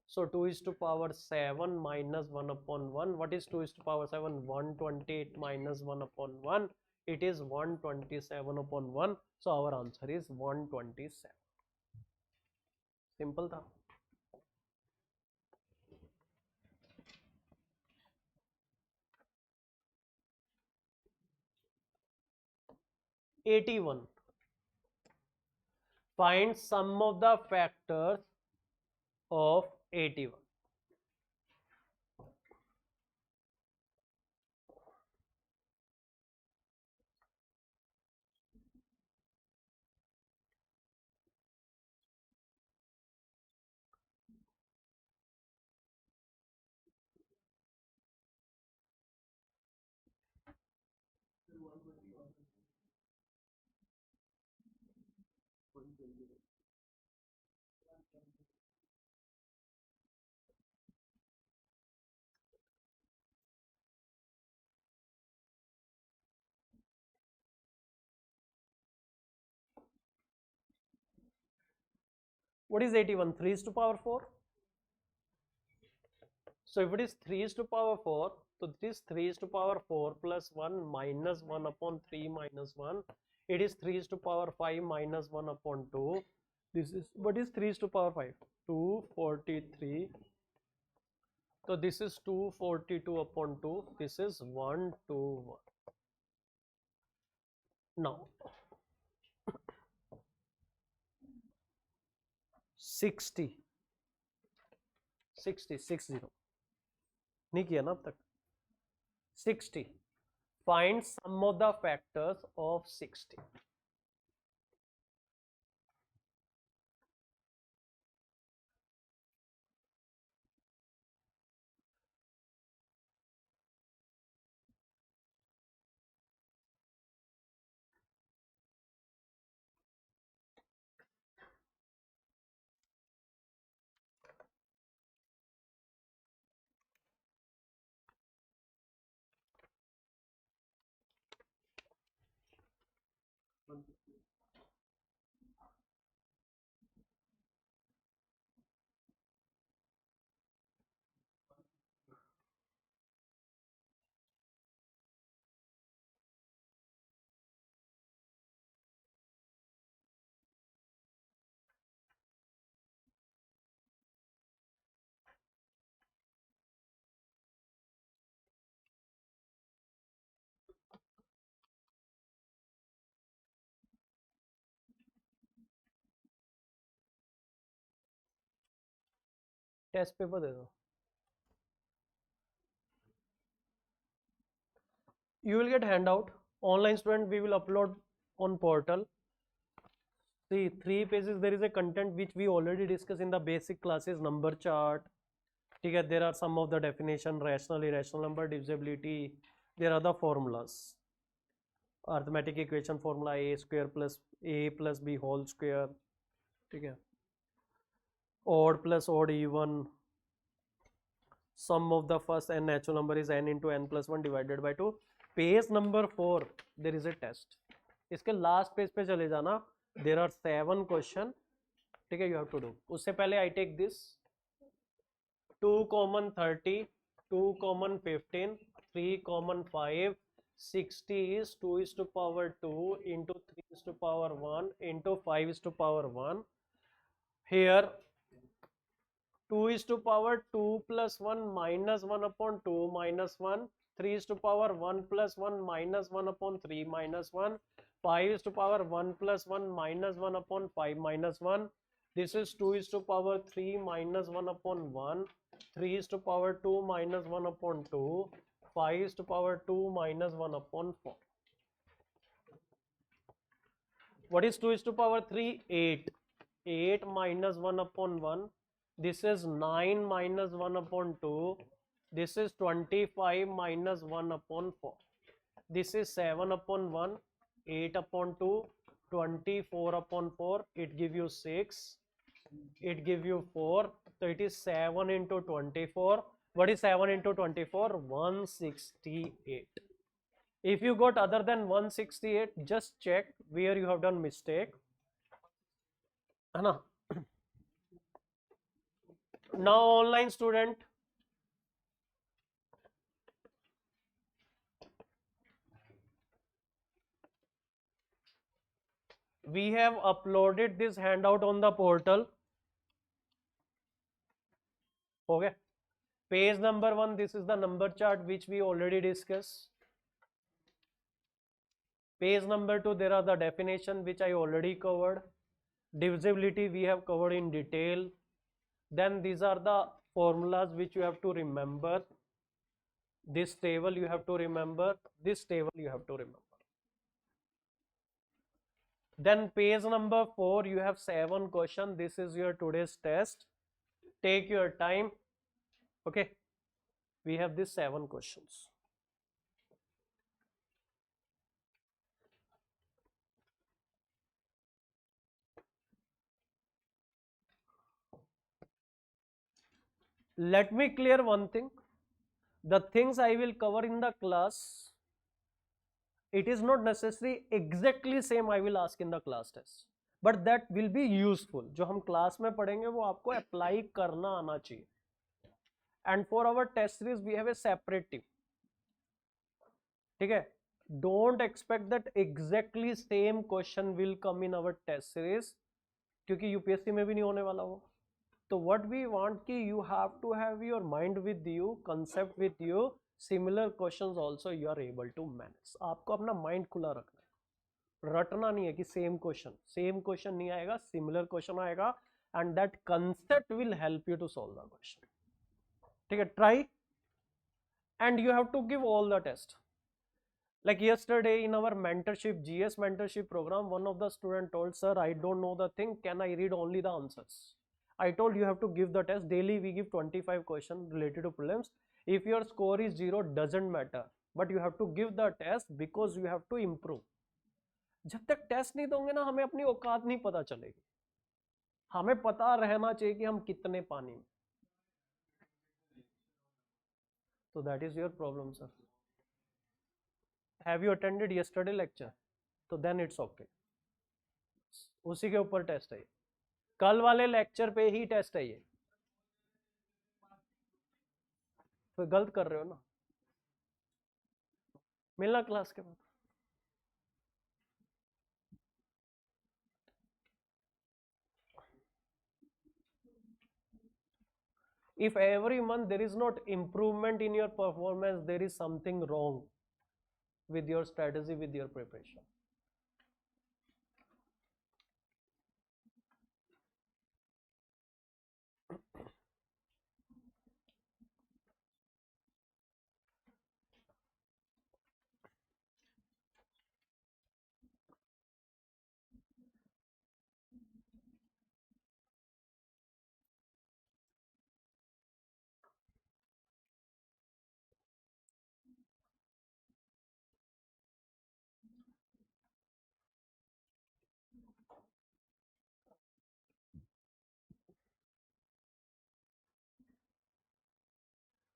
So 2 is to power 7 minus 1 upon 1. What is 2 is to power 7? 128 minus 1 upon 1. It is 127 upon 1. So our answer is 127. Simple था. '81. Find sum of the factors of 81. What is 81? 3 is to power 4. So if it is 3 is to power 4, so this 3 is to power 4 plus 1 minus 1 upon 3 minus 1. It is 3 is to power 5 minus 1 upon 2. This is, what is 3 is to power 5? 243. So this is 242 upon 2. This is 121. Now 60 60 60 नहीं किया ना अब तक. 60 Find sum of the factors of 60. Test paper दे दो. You will get handout. Online student we will upload on portal. See, 3 pages there is a content which we already discussed in the basic classes. Number chart. Okay, there are some of the definition, rational, irrational number, divisibility. There are the formulas. Arithmetic equation formula a square plus a plus b whole square. Okay. Odd plus odd even. Sum of the first n natural number is n into n plus 1 divided by 2. Page number 4 there is a test. इसके last page पे चले जाना. There are 7 question. ठीक है, you have to do. उससे पहले I take this 2 common 30, 2 common 15, 3 common 5. 60 is 2 is to power 2 into 3 is to power 1 into 5 is to power 1. Here 2 is to power 2 plus 1 minus 1 upon 2 minus 1. 3 is to power 1 plus 1 minus 1 upon 3 minus 1. 5 is to power 1 plus 1 minus 1 upon 5 minus 1. This is 2 is to power 3 minus 1 upon 1. 3 is to power 2 minus 1 upon 2. 5 is to power 2 minus 1 upon 4. What is 2 is to power 3? 8. 8 minus 1 upon 1. This is 9 minus 1 upon 2. This is 25 minus 1 upon 4. This is 7 upon 1, 8 upon 2, 24 upon 4. It give you 6. It give you 4. So it is 7 into 24. What is 7 into 24? 168. If you got other than 168, just check where you have done mistake. Now online student, we have uploaded this handout on the portal. Okay, page number 1, this is the number chart which we already discussed. Page number 2, there are the definition which I already covered. Divisibility we have covered in detail. Then these are the formulas which you have to remember. This table you have to remember. This table you have to remember. Then page number 4, you have 7 questions. This is your today's test. Take your time. Okay, we have these 7 questions. Let me clear one thing. The things I will cover in the class, it is not necessary exactly same I will ask in the class test, but that will be useful. जो हम class में पढ़ेंगे वो आपको apply करना आना चाहिए. And for our test series we have a separate team. ठीक है, don't expect that exactly same question will come in our test series, क्योंकि यूपीएससी में भी नहीं होने वाला वो. तो what we want कि you have to have your mind with you, concept with you, similar questions also you are able to manage. आपको अपना mind खुला रखना है, रटना नहीं है कि same question नहीं आएगा, similar question आएगा, and that concept will help you to solve the question. ठीक है, try, and you have to give all the test. Like yesterday in our mentorship, GS mentorship program, one of the student told, sir, I don't know the thing, can I read only the answers? I told you have to give the test. Daily we give 25 questions related to prelims. If your score is 0, doesn't matter. But you have to give the test because you have to improve. जब तक test नहीं दोगे ना, हमें अपनी औकात नहीं पता चलेगी. हमें पता रहना चाहिए कि हम कितने पानी में. So that is your problem, sir. Have you attended yesterday lecture? तो then it's okay. उसी के ऊपर टेस्ट है. कल वाले लेक्चर पे ही टेस्ट है ये. तो गलत कर रहे हो ना. मिलना क्लास के बाद. If every month there is not improvement in your performance, there is something wrong with your strategy, with your preparation.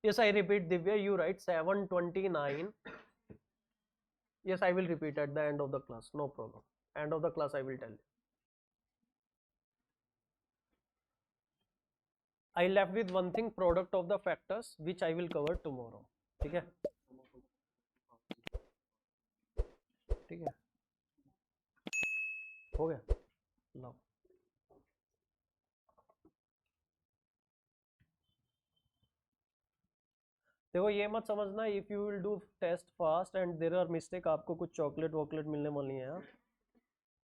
Yes, I repeat, Divya, you write 729. Yes, I will repeat at the end of the class. No problem. End of the class, I will tell you. I left with one thing, product of the factors, which I will cover tomorrow. ठीक है? ठीक है? हो गया? लो. देखो ये मत समझना, if you will do test fast and there are mistake, आपको कुछ चॉकलेट वॉकलेट मिलने वाली है.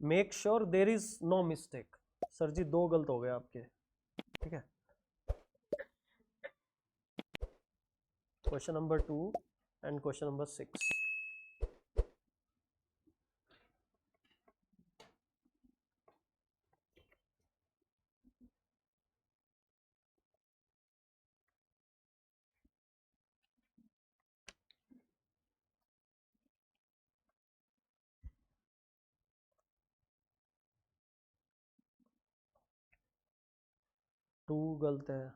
Make sure there is no mistake. Sir जी 2 गलत हो गए आपके. ठीक है. Question number 2 and question number 6. 2 गलत है.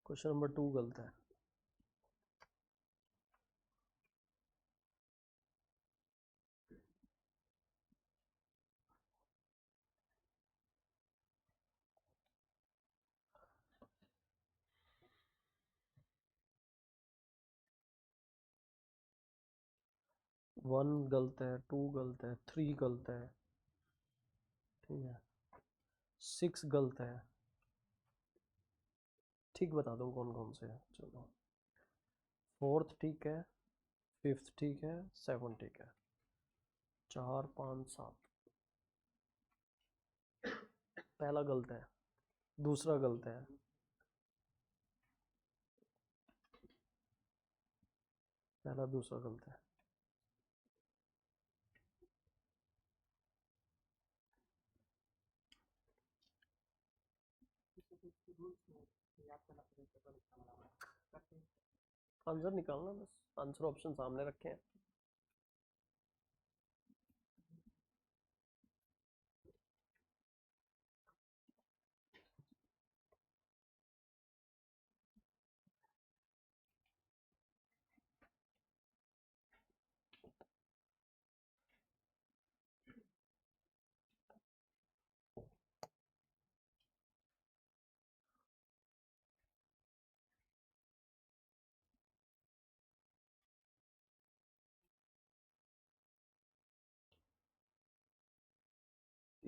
क्वेश्चन नंबर 2 गलत है. वन गलत है, 2 गलत है, 3 गलत है. ठीक है. 6 गलत है. ठीक बता दो कौन कौन से है. चलो. 4th ठीक है, 5th ठीक है, 7 ठीक है. 4 5 7. पहला गलत है, दूसरा गलत है, पहला दूसरा गलत है. आंसर निकालना बस. आंसर ऑप्शन सामने रखे हैं.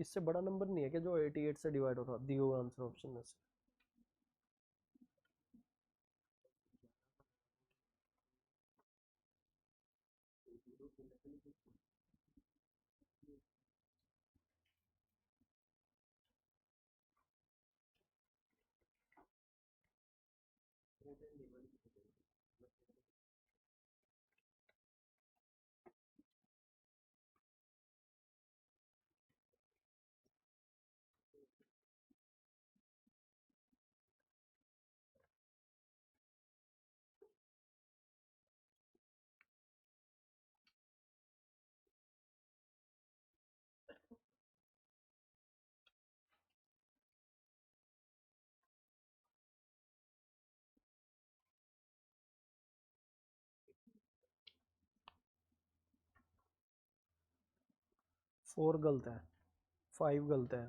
इससे बड़ा नंबर नहीं है कि जो 88 से डिवाइड हो रहा दिए हुए आंसर ऑप्शन में से. 4 गलत है, 5 गलत है,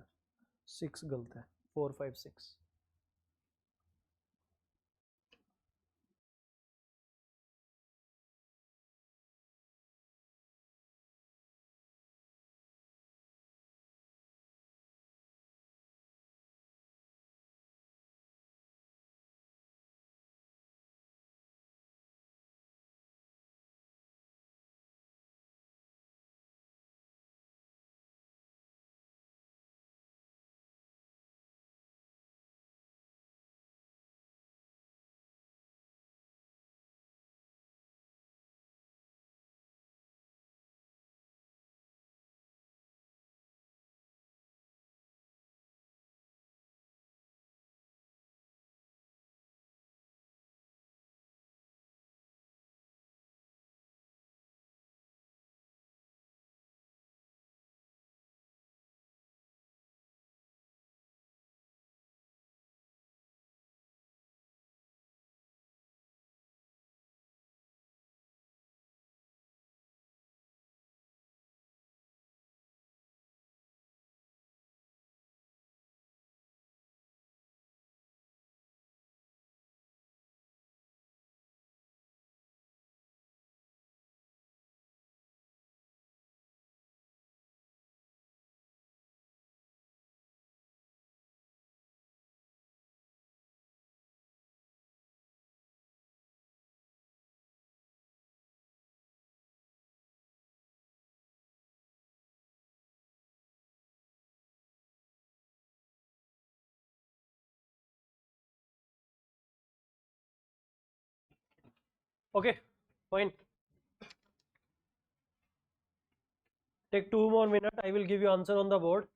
6 गलत है, 4 5 6। Okay, fine. Take 2 more minutes. I will give you answer on the board.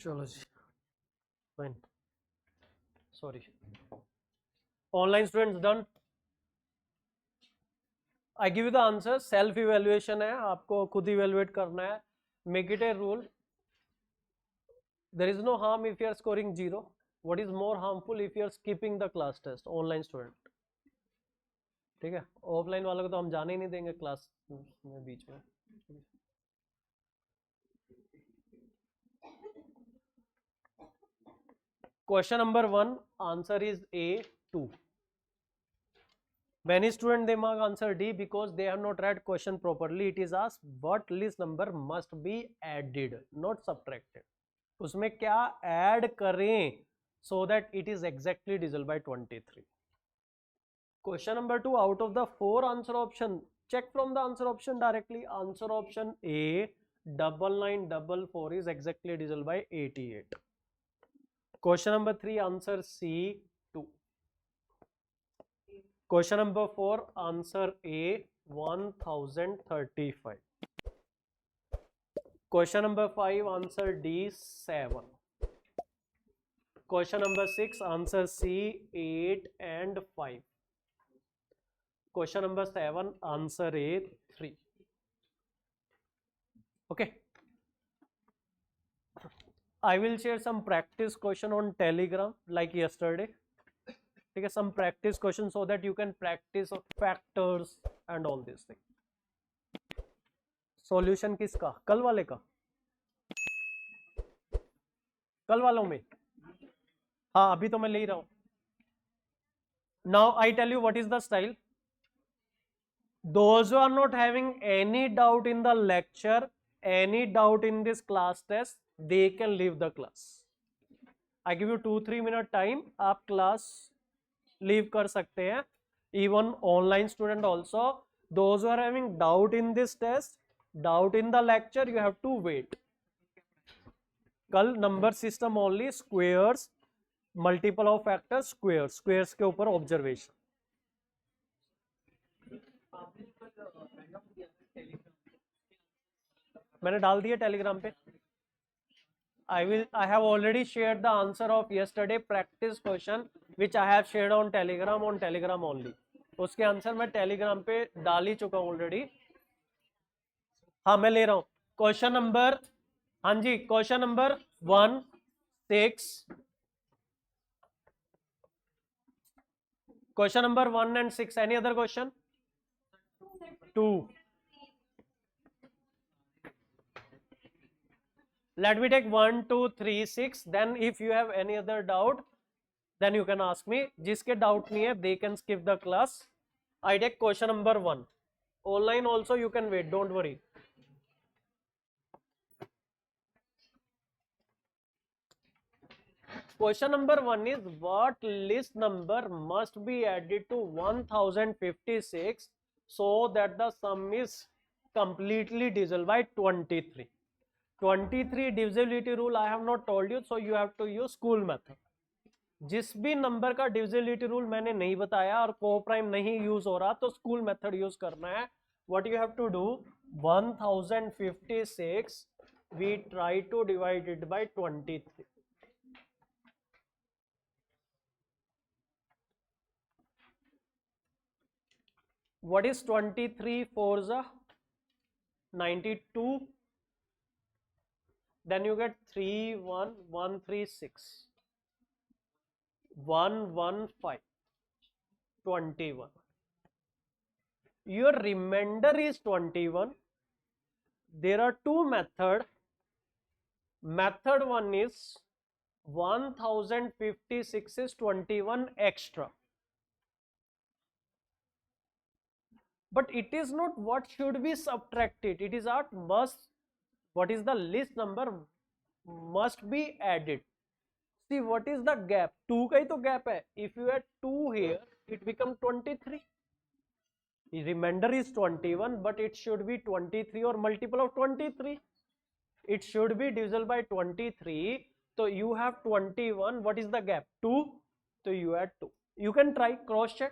चलो जी, fine. Sorry. Online students done. I give you the answer. Self evaluation है, आपको खुद evaluate करना है. Make it a rule. There is no harm if you are scoring 0. What is more harmful if you are skipping the class test? Online student. ठीक है, offline वालों को तो हम जाने ही नहीं देंगे क्लास में बीच में. Question number 1, answer is A 2. Many students they mark answer D because they have not read question properly. It is asked what list number must be added, not subtracted. उसमें क्या add करें so that it is exactly divisible by 23. Question number 2, out of the 4 answer option, check from the answer option directly. Answer option A 9944 is exactly divisible by 88. Question number 3, answer C 2. Question number 4, answer A 1035. Question number 5, answer D 7. Question number 6, answer C 8 and 5. Question number 7, answer A 3. Okay. I will share some practice question on Telegram like yesterday. Okay, some practice questions so that you can practice factors and all these things. Solution किसका? कल वाले का? कल वालों में? हाँ, अभी तो मैं ले रहा हूँ. Now I tell you what is the style. Those who are not having any doubt in the lecture any doubt in this class test, they can leave the class. I give you 2-3 minute time. आप class leave कर सकते हैं. Even online student also. Those who are having doubt in this test, doubt in the lecture, you have to wait. कल number system only, squares, multiple of factors, squares के ऊपर observation. मैंने डाल दिया Telegram पे. I have already shared the answer of yesterday practice question which I have shared on Telegram only. उसके answer मैं Telegram पे डाल ही चुका हूं ऑलरेडी. हाँ मैं ले रहा हूं क्वेश्चन नंबर. हाँ जी, question number 1, 6. Question number 1 and 6. Any other question? 2. Let me take 1, 2, 3, 6. Then if you have any other doubt, then you can ask me. जिसके doubt नहीं है, they can skip the class. I take question number 1. Online also you can wait. Don't worry. Question number 1 is what list number must be added to 1056 so that the sum is completely divisible by 23. 23 divisibility rule I have not told you, so you have to use school method. जिस भी number का divisibility rule मैंने नहीं बताया और को prime नहीं use हो रहा तो स्कूल मेथड यूज करना है. What you have to do, 1056 we try to divide it by 23. What is 23 fours are 92. Then you get 31136 115 21. Your remainder is 21. There are two methods. Method 1 is 1056 is 21 extra. But it is not what should be subtracted. It is not must. What is the least number must be added. See what is the gap? 2 का ही तो gap है. If you add 2 here, it become 23. The remainder is 21, but it should be 23 or multiple of 23. It should be divisible by 23. So you have 21. What is the gap? 2. So you add 2. You can try cross check.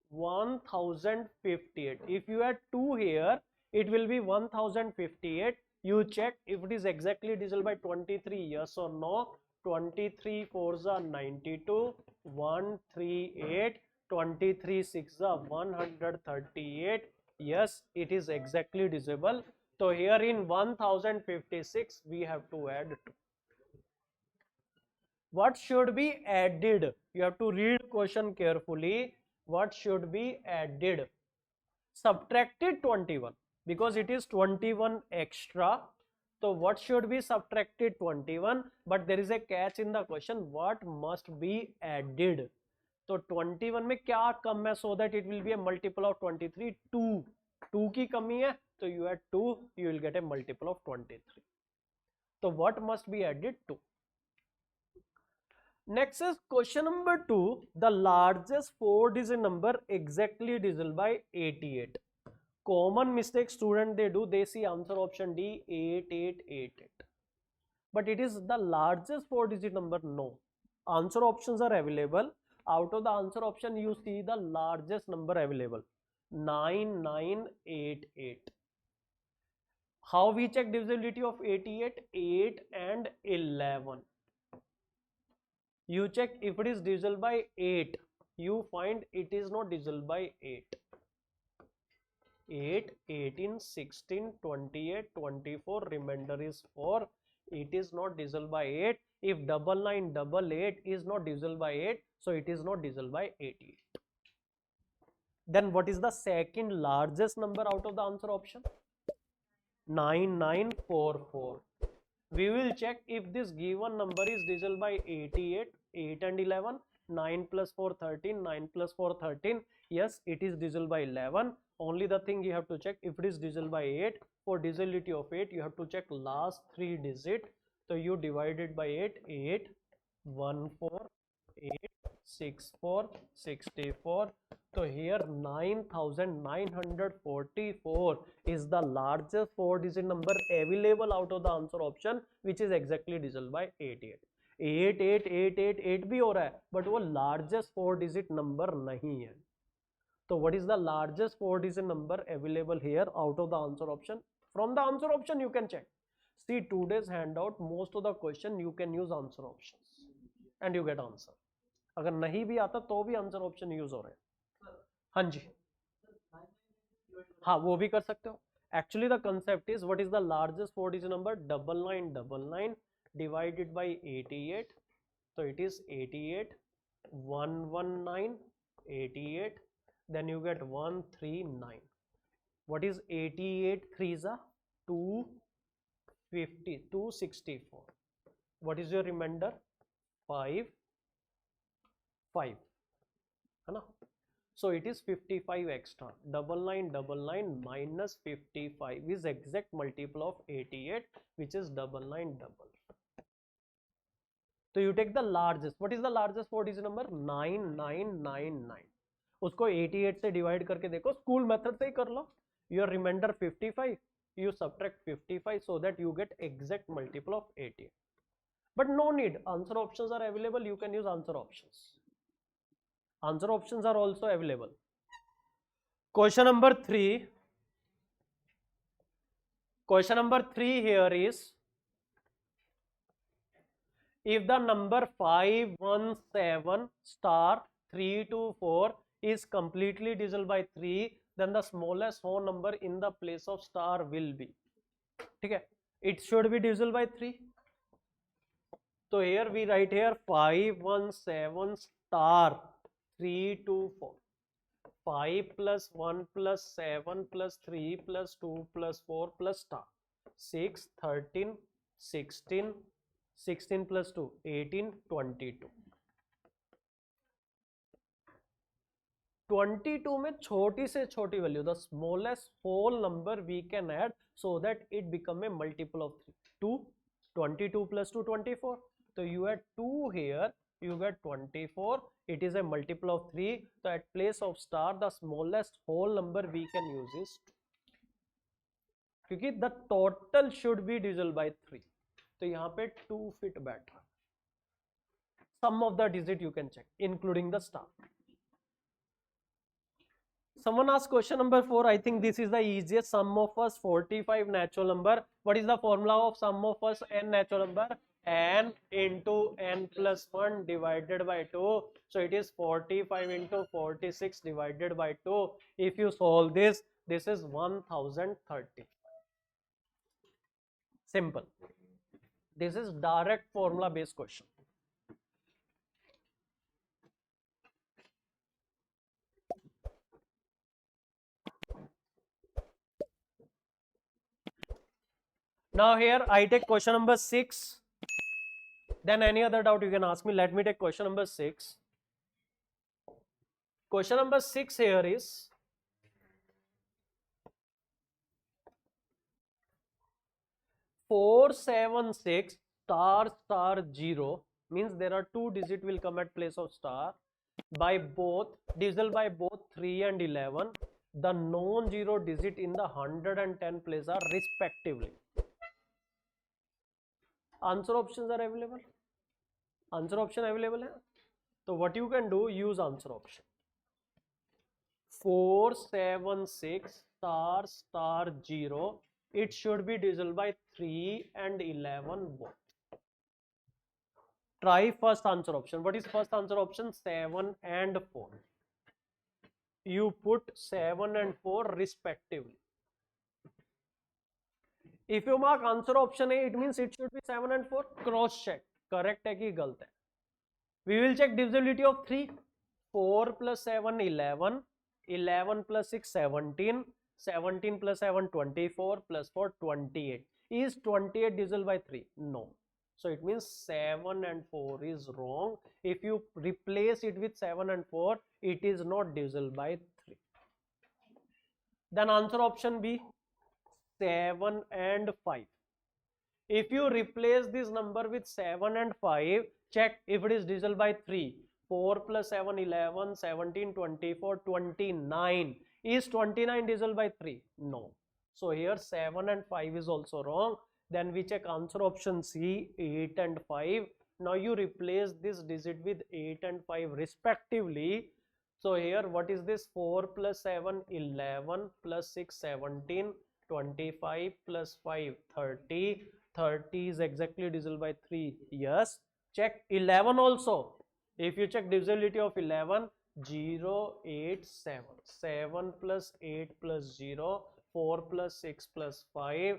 1058. If you add 2 here, it will be 1058. You check if it is exactly divisible by 23, yes or no. 23 fours are 92, 138, 23 6 are 138. Yes, it is exactly divisible. So here in 1056 we have to add 2. What should be added? You have to read question carefully. What should be added? Subtracted 21 because it is 21 extra. So what should be subtracted? 21. But there is a catch in the question. What must be added? So 21 में क्या कम है so that it will be a multiple of 23? 2. 2 की कमी है so you add 2, you will get a multiple of 23. So what must be added? 2. Next is question number 2. The largest 4-digit number exactly divisible by 88. Common mistake student they do, they see answer option D 8888. But it is the largest 4-digit number. No. Answer options are available. Out of the answer option you see the largest number available 9988. How we check divisibility of 88? 8 and 11. You check if it is divisible by 8. You find it is not divisible by 8. 8, 18, 16, 28, 24, remainder is 4. It is not divisible by 8. If 9988 is not divisible by 8, so it is not divisible by 88. Then what is the second largest number out of the answer option? 9944. We will check if this given number is divisible by 88, 8 and 11, 9 plus 4 13, 9 plus 4 13. Yes, it is divisible by 11. only the thing you have to check, if it is divisible by 8, for divisibility of 8 you have to check last 3 digit. So you divide it by 8, 8 1 4 8 6 4 64. So here 9944 is the largest 4 digit number available out of the answer option, which is exactly divisible by 88. 8888 भी हो रहा है but वो largest 4 digit number नहीं है. So what is the largest 4 digit number available here out of the answer option? From the answer option you can check. See today's handout, most of the question you can use answer options and you get answer. अगर नहीं भी आता तो भी answer option use हो रहे हैं. हाँ जी, हाँ वो भी कर सकते हो. Actually the concept is what is the largest 4 digit number, 9999 divided by 88. So it is 88 119 88, then you get 139. What is 88 3s are 250 264. What is your remainder? 5 5 है ना. So it is 55 extra. 9999 minus 55 is exact multiple of 88, which is 999. So you take the largest. What is the largest 4 digit number? 9999. उसको 88 से divide करके देखो, school method से ही कर लो. Your remainder 55, you subtract 55 so that you get exact multiple of 88. But no need, answer options are available, you can use answer options. Answer options are also available. Question number 3. Question number 3 here is, if the number 517 star 324 is completely divisible by 3, then the smallest whole number in the place of star will be. ठीक है, it should be divisible by 3. So here we write here 517 star 324. 5 plus 1 plus 7 plus 3 plus 2 plus 4 plus star 6 13 16 16 plus 2 18 22. 22 में छोटी से छोटी value, the smallest whole number we can add so that it become a multiple of 3. 2, 22 plus 2 24. So you add 2 here, you get 24. It is a multiple of 3. So at place of star, the smallest whole number we can use is 2. क्योंकि the total should be divisible by 3. तो यहाँ पे 2 fit बैठ रहा. Sum of the digit you can check, including the star. Someone asked question number 4. I think this is the easiest. Sum of us 45 natural number. What is the formula of sum of us n natural number? N into n plus 1 divided by 2. So it is 45 into 46 divided by 2. If you solve this, this is 1030. Simple. This is direct formula based question. Now here I take question number 6. Then any other doubt you can ask me. Let me take question number 6. Question number 6 here is, four 7 6 star star 0 means there are 2 digit will come at place of star by both divisible by both 3 and 11. The non-zero digit in the 110 place are respectively. Answer options are available. Answer option available है. So what you can do, use answer option. 4 7 6 star star 0. It should be divisible by 3 and 11 both. Try first answer option. What is first answer option? 7 and 4. You put 7 and 4 respectively. If you mark answer option A, it means it should be 7 and 4. Cross check. Correct है कि गलत है. We will check divisibility of 3. 4 plus 7 11. 11 plus 6 17. 17 plus 7 24 plus 4 28. Is 28 divisible by 3? No. So it means 7 and 4 is wrong. If you replace it with 7 and 4, it is not divisible by 3. Then answer option B, 7 and 5. If you replace this number with 7 and 5, check if it is divisible by 3. 4 plus 7, 11, 17, 24, 29. Is 29 divisible by 3? No. So here 7 and 5 is also wrong. Then we check answer option C, 8 and 5. Now you replace this digit with 8 and 5 respectively. So here what is this? 4 plus 7, 11, plus 6, 17, 25 plus 5, 30. 30 is exactly divisible by 3. Yes. Check 11 also. If you check divisibility of 11, 0, 8, 7. 7 plus 8 plus 0, 4 plus 6 plus 5,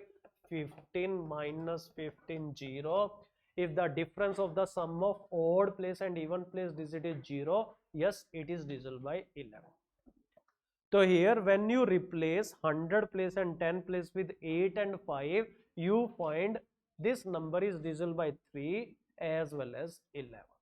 15 minus 15, 0. If the difference of the sum of odd place and even place digit is 0, yes, it is divisible by 11. So here when you replace 100 place and 10 place with 8 and 5, you find this number is divisible by 3 as well as 11.